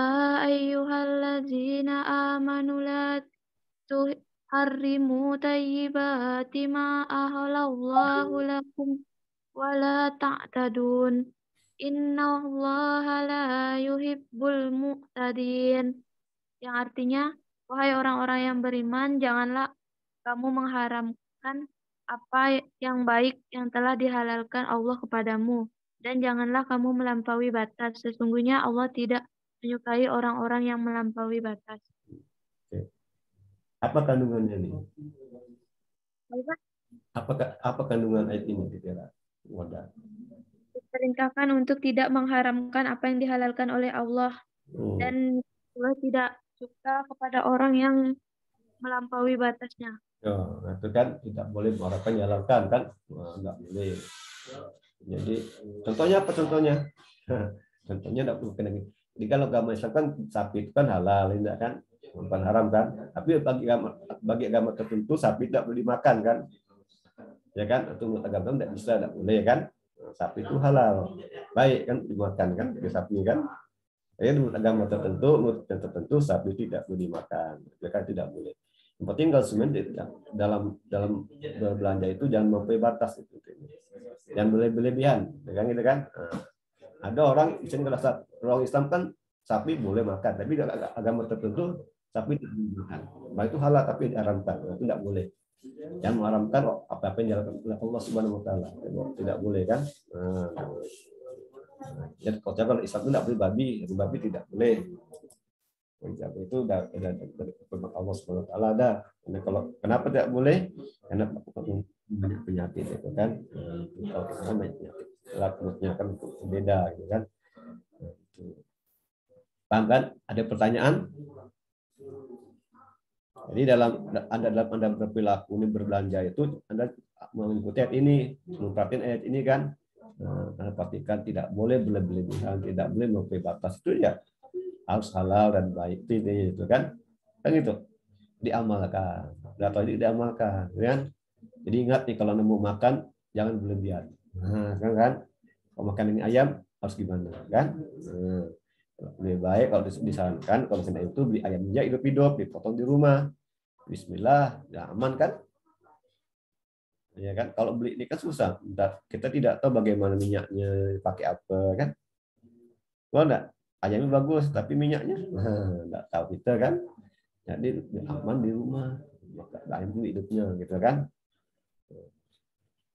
ayyuhalladzina amanu la tuharrimu tayyibati ma ahalallahu lakum wa la ta'tadun. Innallaha la yuhibbul mu'tadin. Yang artinya, wahai orang-orang yang beriman, janganlah kamu mengharamkan apa yang baik yang telah dihalalkan Allah kepadamu. Dan janganlah kamu melampaui batas. Sesungguhnya Allah tidak menyukai orang-orang yang melampaui batas. Apa kandungannya nih? Apa? Apa kandungan ayat ini kira-kira? Diperintahkan untuk tidak mengharamkan apa yang dihalalkan oleh Allah. Dan Allah tidak suka kepada orang yang melampaui batasnya. Itu kan tidak boleh mengharapkan jalankan kan, nggak boleh. Jadi contohnya apa contohnya? Contohnya tidak perlu kena. Jadi kalau agama Islam kan sapi itu kan halal, tidak kan, bukan haram kan. Tapi bagi agama tertentu sapi tidak boleh dimakan kan, ya kan? Itu menurut agama tidak bisa, tidak boleh kan. Sapi itu halal, baik kan dimakan kan, sapi kan. Jadi menurut agama tertentu sapi tidak boleh dimakan, ya kan tidak boleh. Yang penting konsumen dalam berbelanja itu jangan melampaui batas itu, jangan berlebihan, kan gitu kan. Ada orang misalnya kalau orang Islam kan sapi boleh makan, tapi agama tertentu sapi tidak boleh makan. Nah, itu halal tapi diharamkan, itu tidak boleh. Yang mengharamkan apa-apa yang diharamkan oleh Allah Subhanahu Wa Taala, tidak boleh kan. Jadi kalau Islam itu tidak boleh babi tidak boleh. Itu udah Allah Subhanahu Wa Taala ada. Kenapa tidak boleh? Karena banyak penyakit itu kan. Kalau kita banyak penyakit, lakunya kan beda gitu kan. Paham kan? Ada pertanyaan? Jadi dalam Anda berperilaku ini berbelanja itu Anda mengikuti ayat ini, memperhatikan ayat ini kan. Anda perhatikan tidak boleh berlebihan, tidak boleh melampaui batas itu ya. Harus halal dan baik itu kan itu diamalkan, atau diamalkan kan. Jadi ingat nih kalau mau makan jangan berlebihan, kan kalau makan ini ayam harus gimana kan. Lebih baik kalau disarankan kalau misalnya itu beli ayamnya hidup dipotong di rumah, bismillah ya aman kan. Ya kan, kalau beli ini kan susah, kita tidak tahu bagaimana minyaknya pakai apa kan. Kalau enggak ayamnya bagus tapi minyaknya enggak tahu kita kan. Jadi aman di rumah, maka lain hidupnya gitu kan.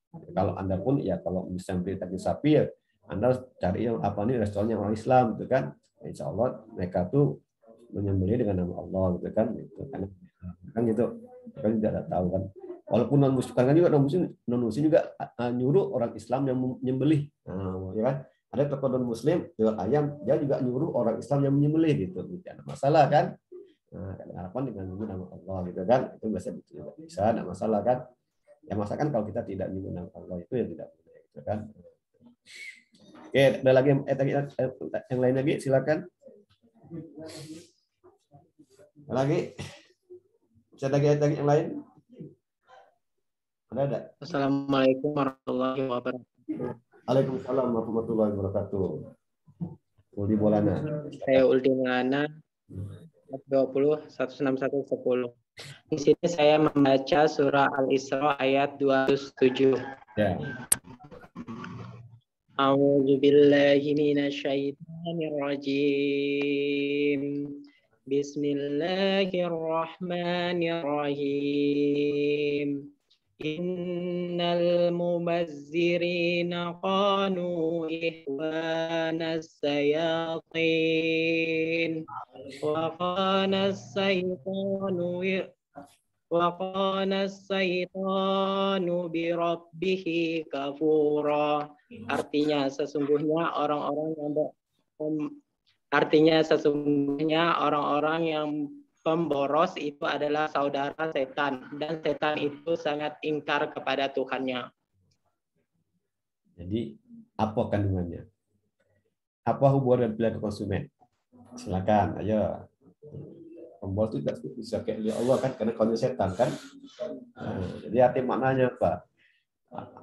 Kalau Anda pun ya kalau bisa beli daging sapi ya Anda cari yang apa nih restoran yang orang Islam gitu kan. Insya Allah mereka tuh menyembelih dengan nama Allah gitu kan. Gitu. Kan gitu. Kan tidak tahu kan. Walaupun non muslim kan juga non muslim juga nyuruh orang Islam yang menyembelih. Nah, ya kan? Ada tokoh non muslim jual ayam dia juga nyuruh orang Islam yang menyembelih gitu. Tidak ada masalah kan. Nah, harapan dengan nama Allah gitu kan. Itu biasa bisa tidak masalah kan. Yang masalah kan kalau kita tidak menyebut nama Allah itu ya tidak boleh gitu kan. Oke, ada lagi yang lain lagi silakan. Lagi bisa lagi yang lain? Ada? Assalamualaikum warahmatullahi wabarakatuh. Waalaikumsalam warahmatullahi wabarakatuh. Uldi Bolana. Saya Uldi Bolana 20 161 10. Di sini saya membaca surah Al-Isra ayat 207. Ya. A'udzu billahi minasyaitonir rajim. Bismillahirrahmanirrahim. Innal mubazzirina kanu ihwanas sayatin wa kana as-saytanu bi rabbih kafura. Artinya sesungguhnya orang-orang yang pemboros itu adalah saudara setan dan setan itu sangat ingkar kepada Tuhannya. Jadi apa kandungannya? Apa hubungan perilaku konsumen? Silakan, ayo. Pemboros itu tidak bisa kayak Allah kan karena konsumsi setan kan. Jadi arti maknanya apa?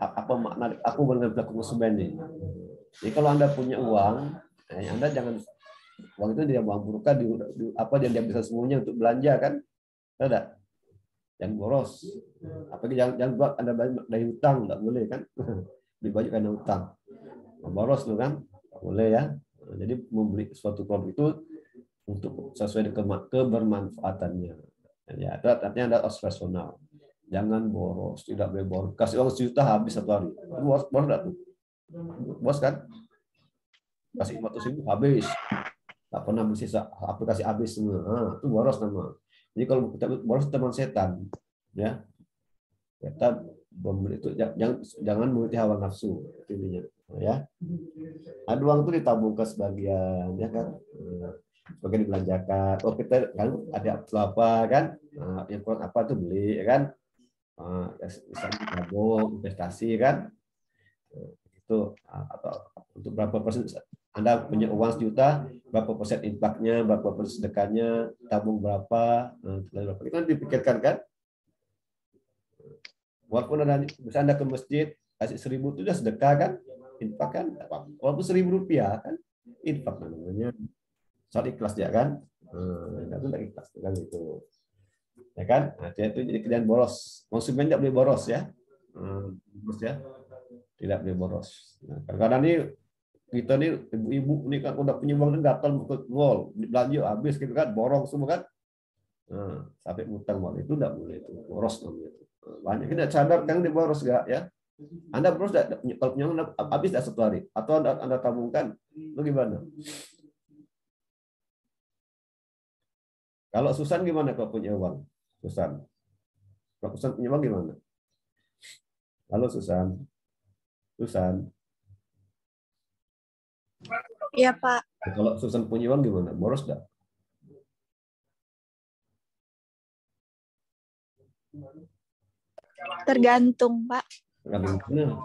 Apa makna aku dengan perilaku konsumen ini? Jadi kalau Anda punya uang, Anda jangan uang itu dia uang burukan apa dia bisa semuanya untuk belanja kan, ada jangan boros, apalagi jangan buat Anda dari hutang, nggak boleh kan, beli baju karena hutang, boros tuh kan, nggak boleh ya. Jadi membeli suatu produk itu untuk sesuai dengan kebermanfaatannya, ya itu artinya ada operasional, jangan boros, tidak boleh boros, kasih uang 1 juta habis 1 hari, boros nggak tuh, bos kan, kasih 400.000 habis. Tak pernah bersisa aplikasi habis semua. Itu boros nama. Jadi kalau kita boros teman setan, ya kita membeli itu jangan mengikuti hawa nafsu intinya, ya. Ada uang itu ditabung ke sebagian, ya kan, sebagian dibelanjakan. Oh kita kan ada apa kan, yang kurang apa tuh beli, ya kan, bisa ditabung investasi kan, itu atau untuk berapa persen. Anda punya uang 1 juta, berapa persen infaknya, berapa persen sedekahnya, tabung berapa, itu kan dipikirkan kan. Walaupun bisa Anda ke masjid, kasih 1.000 itu sudah sedekah kan, infak kan, walaupun 1.000 rupiah kan, infak namanya. Soal ikhlas ya kan, itu tidak ikhlas kan itu, ya kan. Nah, itu jadi kerjaan boros. Konsumen tidak boleh boros ya, boros ya, tidak boleh boros. Nah, kadang-kadang ini kita nih ibu-ibu nih kan udah punya uang gatal ke mall, belanja habis gitu kan, borong semua kan, sampai ngutang mal itu enggak boleh, itu boros namanya. Banyak tidak sadar kan dia boros enggak ya. Anda boros kalau punya uang habis dah 1 hari atau anda tabungkan, itu gimana? Kalau Susan gimana kalau punya uang? Susan, kalau Susan punya uang gimana? Halo Susan. Iya, Pak. Kalau Susan punya uang gimana? Boros nggak? Tergantung, Pak. Tergantung.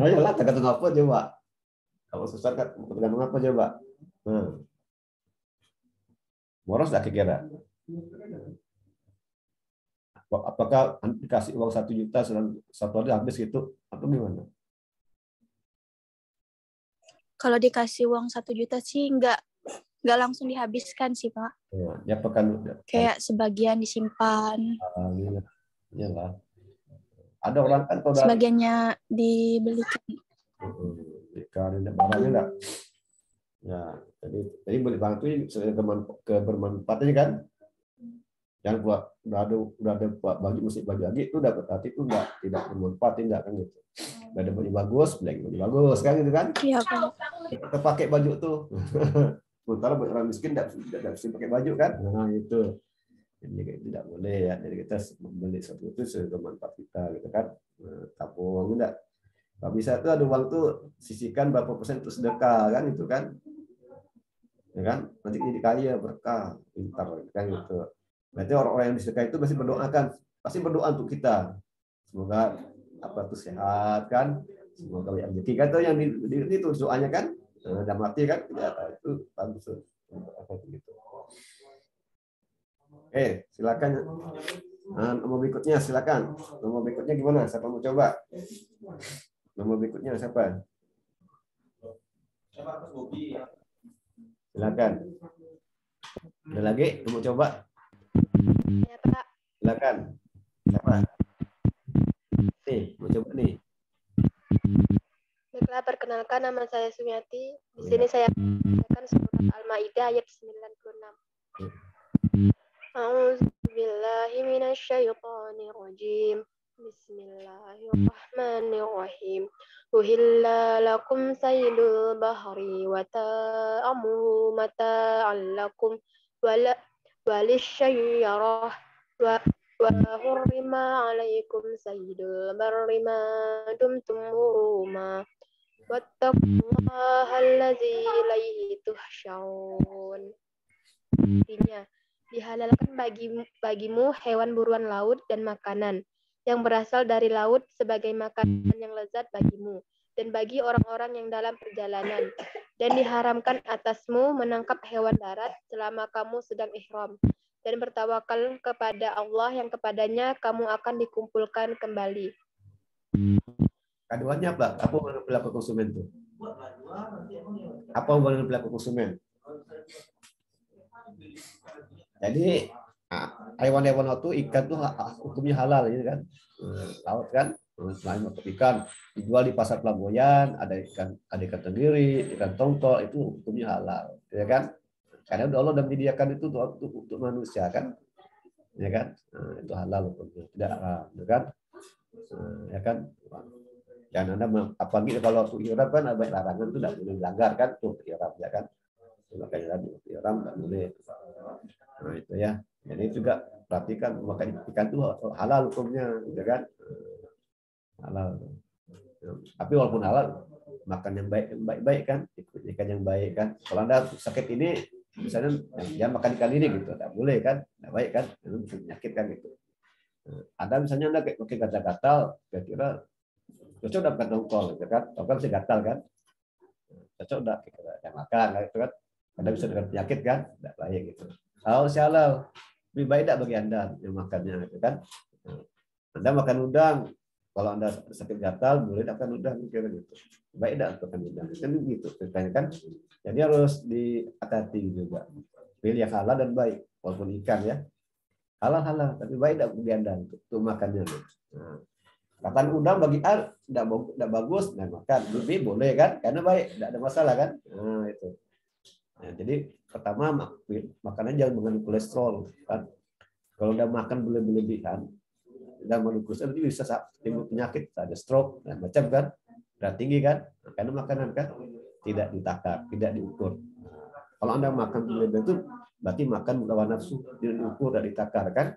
Ayolah, tergantung apa coba? Kalau Susan kan tergantung apa coba? Boros nggak kira-kira? Apakah dikasih uang 1 juta 1 hari habis gitu atau gimana? Kalau dikasih uang 1 juta sih nggak langsung dihabiskan sih, Pak. Ya, pekan. Kayak sebagian disimpan. Iyalah. Ada orang kan kalau sebagiannya dibelikan. Belikan barangnya enggak. Ya, jadi beli barang itu kebermanfaatannya kan. Jangan udah ada baju musik baju lagi itu udah berarti itu tidak bermanfaat, tidak kan gitu. Udah ada baju bagus, beli baju bagus kan gitu kan. Iya, Pak. Kita pakai baju tuh. Sementara buat orang miskin tidak bisa pakai baju kan. Nah itu. Jadi tidak boleh ya. Jadi kita membeli sesuatu itu sesuai manfaat kita gitu kan. Tabung enggak. Kalau bisa tuh ada uang tuh sisihkan berapa persen untuk sedekah kan itu kan. Ya kan? Nanti jadi kaya berkah, pintar kan gitu. Berarti orang-orang yang disedekah itu pasti berdoa untuk kita. Semoga apa tuh sehat kan, semoga banyak rezeki kan, tuh yang itu doanya kan, dan mati kan, ya, itu bagus apa gitu. Oke, silakan. Nomor berikutnya silakan. Nomor berikutnya gimana? Siapa mau coba? Nomor berikutnya siapa? Silakan. Ada lagi? Mau coba? Ya, Pak. Silakan. Siapa? Nih, mau coba nih. Baiklah, perkenalkan nama saya Sumiati. Di sini saya akan surat Al-Maidah ayat 96. A'udzubillahi minasyaitonirrajim. Bismillahirrahmanirrahim. Uhilla lakum saydul bahri wa ta'amuhu mata'an lakum walisyayyarah wa hurrima alaikum saydul barri ma dumtum huruma wattaqullaha allazi ilaihi tuhsyarun. Artinya, dihalalkan bagimu hewan buruan laut dan makanan yang berasal dari laut sebagai makanan yang lezat bagimu dan bagi orang-orang yang dalam perjalanan, dan diharamkan atasmu menangkap hewan darat selama kamu sedang ihram, dan bertawakal kepada Allah yang kepadanya kamu akan dikumpulkan kembali. Kandungannya apa? Apa hubungan pelaku konsumen itu? Apa hubungan pelaku konsumen? Jadi hewan-hewan itu ikan tuh hukumnya halal gitu kan, laut kan, selain untuk ikan dijual di pasar pelabuhan, ada ikan tenggiri, ikan tongkol, itu hukumnya halal, ya kan? Karena Allah sudah menyediakan itu untuk manusia kan, ya kan? Itu halal hukumnya, tidak haram, ya kan? Ya kan? Jangan Anda apalagi kalau untuk ihram kan ada larangan itu tidak boleh dilanggar kan, tuh ihram ya kan? Makanya tadi ihram tidak boleh. Nah itu ya. Jadi juga perhatikan makan ikan itu halal hukumnya, gitu kan? Halal. Tapi walaupun halal, makan yang baik kan, ikan yang baik kan. Kalau Anda sakit ini, misalnya jangan makan ikan ini gitu, tidak boleh kan? Tidak baik kan? Itu bisa menyakitkan gitu. Ada misalnya Anda pakai gatal-gatal, kira-kira cocok udah makan tongkol, gitu kan? Tongkol bisa gatal kan? Cocok udah jangan makan, gitu kan? Anda bisa dengan penyakit kan? Tidak baik gitu. Kalau halal, lebih baik tidak bagi Anda yang makannya, gitu kan? Anda makan udang, kalau Anda sakit gatal, boleh makan udang, kira gitu. Baik tidak makan udang, kan gitu ceritanya kan? Jadi harus dihati-hati juga. Pilih yang halal dan baik, walaupun ikan ya. Halal, tapi baik tidak bagi Anda untuk makannya. Nah, makan udang bagi tidak bagus, nah makan lebih boleh kan? Karena baik, tidak ada masalah kan? Nah itu. Nah, jadi pertama makannya jangan mengandung kolesterol kan. Kalau udah makan berlebihan, udah mengandung kolesterol itu bisa timbul penyakit, ada stroke, dan macam kan, udah tinggi kan, karena makanan kan tidak ditakar, tidak diukur. Kalau Anda makan berlebihan itu berarti makan lawan nafsu, tidak diukur, tidak ditakar kan.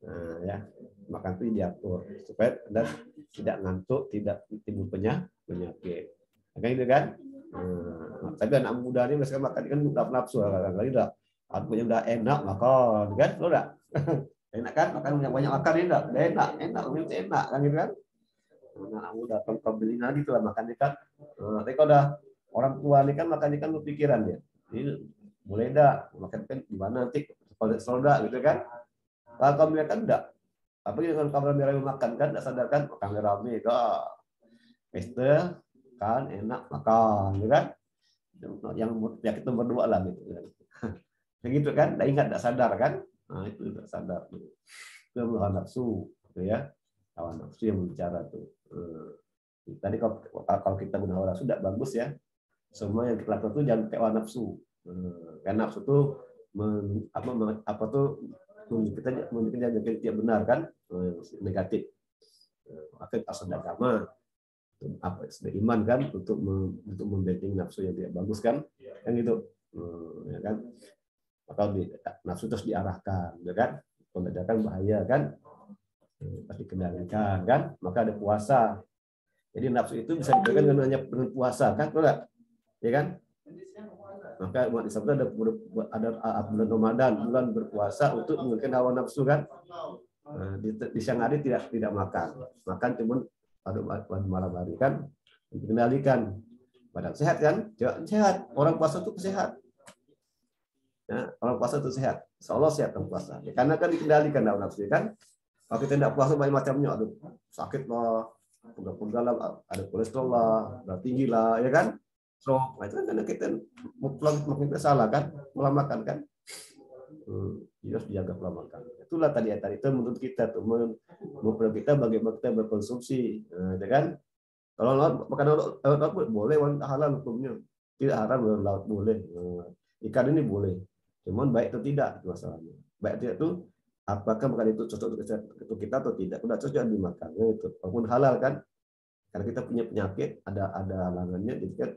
Nah, ya makan itu diatur supaya Anda tidak ngantuk, tidak timbul penyakit. Kayak gitu kan. Tapi anak muda ini biasanya makan kan udah nafsu kali udah punya udah enak makan kan, lo udah enak kan makan banyak makan ini udah enak kan gitu kan. Anak muda kalau beli lagi tuh lah makannya kan. Tapi kalau udah orang tua ini kan makannya kan berpikiran ya. Ini boleh dah makan kan gimana nanti kolesterol dah gitu kan. Kalau kamu kan enggak. Apalagi dengan kamera rame makan kan enggak sadar kan kamera rame dah. Pesta kan enak makan gitu kan. Yang penyakit nomor 2 lah gitu. Begitu kan, enggak ingat, enggak sadar kan? Nah, itu enggak sadar. Itu hawa nafsu gitu ya. Hawa nafsu yang bicara tuh. Tadi kalau kita guna hawa nafsu enggak bagus ya. Semua yang kita lakukan itu jangan pakai hawa nafsu. Karena nafsu tuh menunjukkan yang tidak benar kan, negatif. Maka asal agama apa iman kan untuk membentengi nafsu yang tidak bagus kan gitu, ya kan. Maka nafsu terus diarahkan, ya kan, menandakan bahaya kan, pasti kendalikan kan. Maka ada puasa. Jadi nafsu itu bisa dikendalikan dengan hanya dengan puasa kan, betul, ya kan? Maka umat Islam itu ada bulan Ramadan, bulan berpuasa untuk mengendalikan hawa nafsu kan. Nah, di siang hari tidak makan cuma pada malam hari kan dikendalikan. Badan sehat kan? Sehat. Orang puasa itu sehat. Ya, orang puasa itu sehat. Seolah sehat orang puasa. Ya, karena kan dikendalikan hawa nafsu kan. Kalau kita tidak puasa banyak macamnya, ada sakit lah, pegal-pegal lah, ada kolesterol lah, darah tinggi lah, ya kan? Stroke. Nah, itu kan karena kita makin salah kan, melamakan kan. Harus dijaga pola makan. Itulah tadi itu menurut kita tuh, menurut kita bagaimana kita berkonsumsi, ya kan? Kalau makan laut boleh, halal hukumnya. Tidak haram laut boleh. Ikan ini boleh. Cuman baik atau tidak itu masalahnya. Baik atau tidak itu apakah makan itu cocok untuk kita atau tidak? Udah cocok dimakan itu. Walaupun halal kan? Karena kita punya penyakit, ada halangannya, jadi kan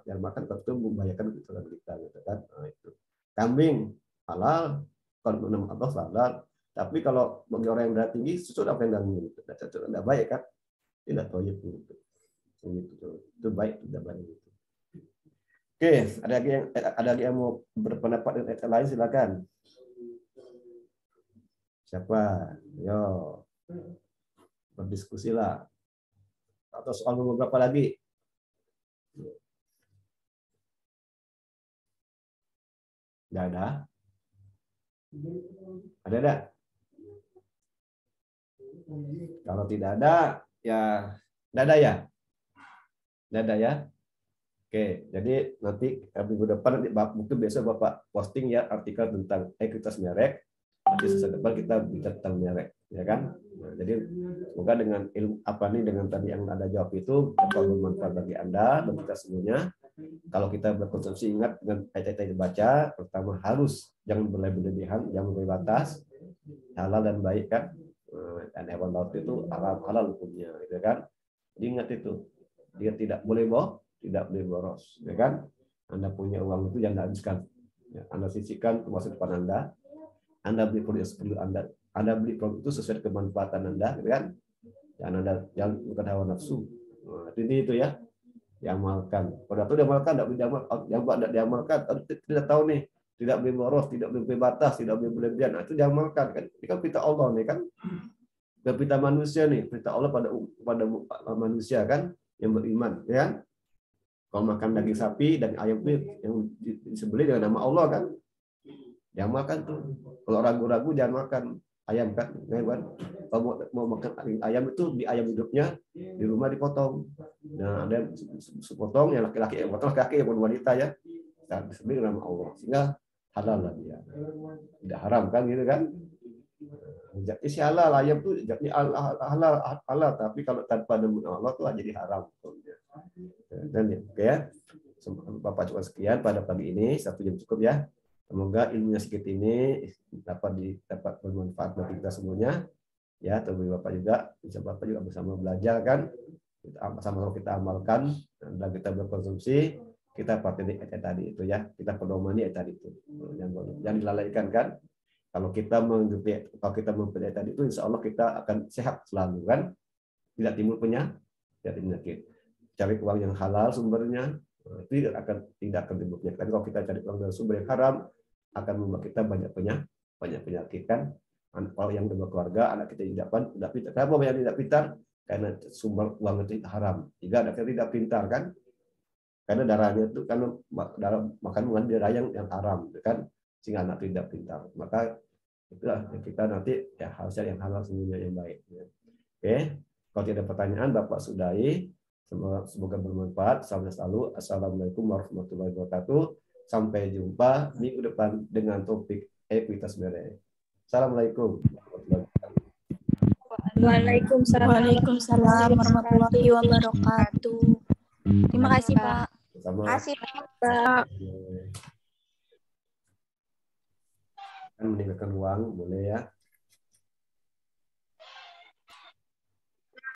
jangan makan kalau itu membahayakan kesehatan kita, gitu kan? Nah, itu. Kambing halal, kalau menurut Allah halal. Tapi kalau bagi orang yang darah tinggi, sesuatu apa yang darahnya itu tidak baik kan? Tidak toyib gitu. Itu baik, tidak baik gitu. Oke, ada lagi yang mau berpendapat dengan lain, silakan. Siapa? Yo, berdiskusilah. Atau soal beberapa lagi? Nggak ada? Ada? Kalau tidak ada, ya tidak ada ya? Tidak ada ya? Oke, jadi nanti minggu depan mungkin besok Bapak posting ya artikel tentang ekuitas merek. Nanti sesaat depan kita bicara tentang merek, ya kan? Nah, jadi semoga dengan ilmu dengan tadi yang ada jawab itu dapat bermanfaat bagi Anda dan kita semuanya. Kalau kita berkonsumsi, ingat dengan ayat-ayat yang dibaca, pertama harus jangan berlebihan, jangan berbatas, halal dan baik kan. Dan hewan laut itu halal hukumnya, gitu kan? Jadi ingat itu, dia tidak boleh boros, ya kan? Anda punya uang itu jangan habiskan, ya, Anda sisihkan termasuk depan Anda beli produk sebelum Anda beli produk itu sesuai kemanfaatan Anda, gitu kan? Jangan bukan hawa nafsu. Nah, itu ya, diamalkan. Produk itu diamalkan, tidak diamalkan, tidak tahu nih, tidak boleh boros, tidak boleh batas, tidak boleh berlebihan. Nah, itu diamalkan kan? Ini kan perintah Allah nih kan? Dan perintah manusia nih, perintah Allah pada manusia kan yang beriman, ya kan? Kalau makan daging sapi dan ayam itu yang disembelih dengan nama Allah kan? Diamalkan tuh. Kalau ragu-ragu jangan makan ayam kan? Kalau mau makan ayam itu di ayam hidupnya di rumah dipotong. Nah, ada sepotong yang laki-laki, yang potong laki-laki yang wanita ya. Disembelih dengan nama Allah. Sehingga halal lah dia. Tidak haram kan gitu kan? Isi halal ayam tuh halal tapi kalau tanpa nama Allah tuh jadi haram. Dan ya, Bapak cuma sekian pada pagi ini, 1 jam cukup ya. Semoga ilmunya sedikit ini dapat bermanfaat bagi kita semuanya. Ya, terlebih Bapak juga, bisa Bapak juga bersama belajar kan, sama-sama kita amalkan dan kita berkonsumsi, kita pakai tadi itu ya, kita pedomani tadi itu, jangan dilalaikan kan. Kalau kita mempelajari tadi itu, insya Allah kita akan sehat selalu kan, tidak timbul penyakit. Cari uang yang halal sumbernya, itu tidak akan timbul penyakit. Kalau kita cari uang dari sumber yang haram, akan membuat kita banyak penyakit kan. Kalau yang berkeluarga, anak kita tidak pintar. Kenapa banyak tidak pintar? Karena sumber uang itu haram. Jika anak kita tidak pintar kan, karena darahnya itu karena makan darah yang haram, kan, sehingga anak tidak pintar. Maka itulah kita nanti ya harusnya yang halal semuanya yang baik. Oke, kalau tidak ada pertanyaan, Bapak sudahi. Semoga bermanfaat. Selalu. Assalamualaikum warahmatullahi wabarakatuh. Sampai jumpa minggu depan dengan topik ekuitas merek. Assalamualaikum. Waalaikumsalam warahmatullahi wabarakatuh. Terima kasih, Pak. Terima kasih, Pak. meninggalkan ruang boleh ya.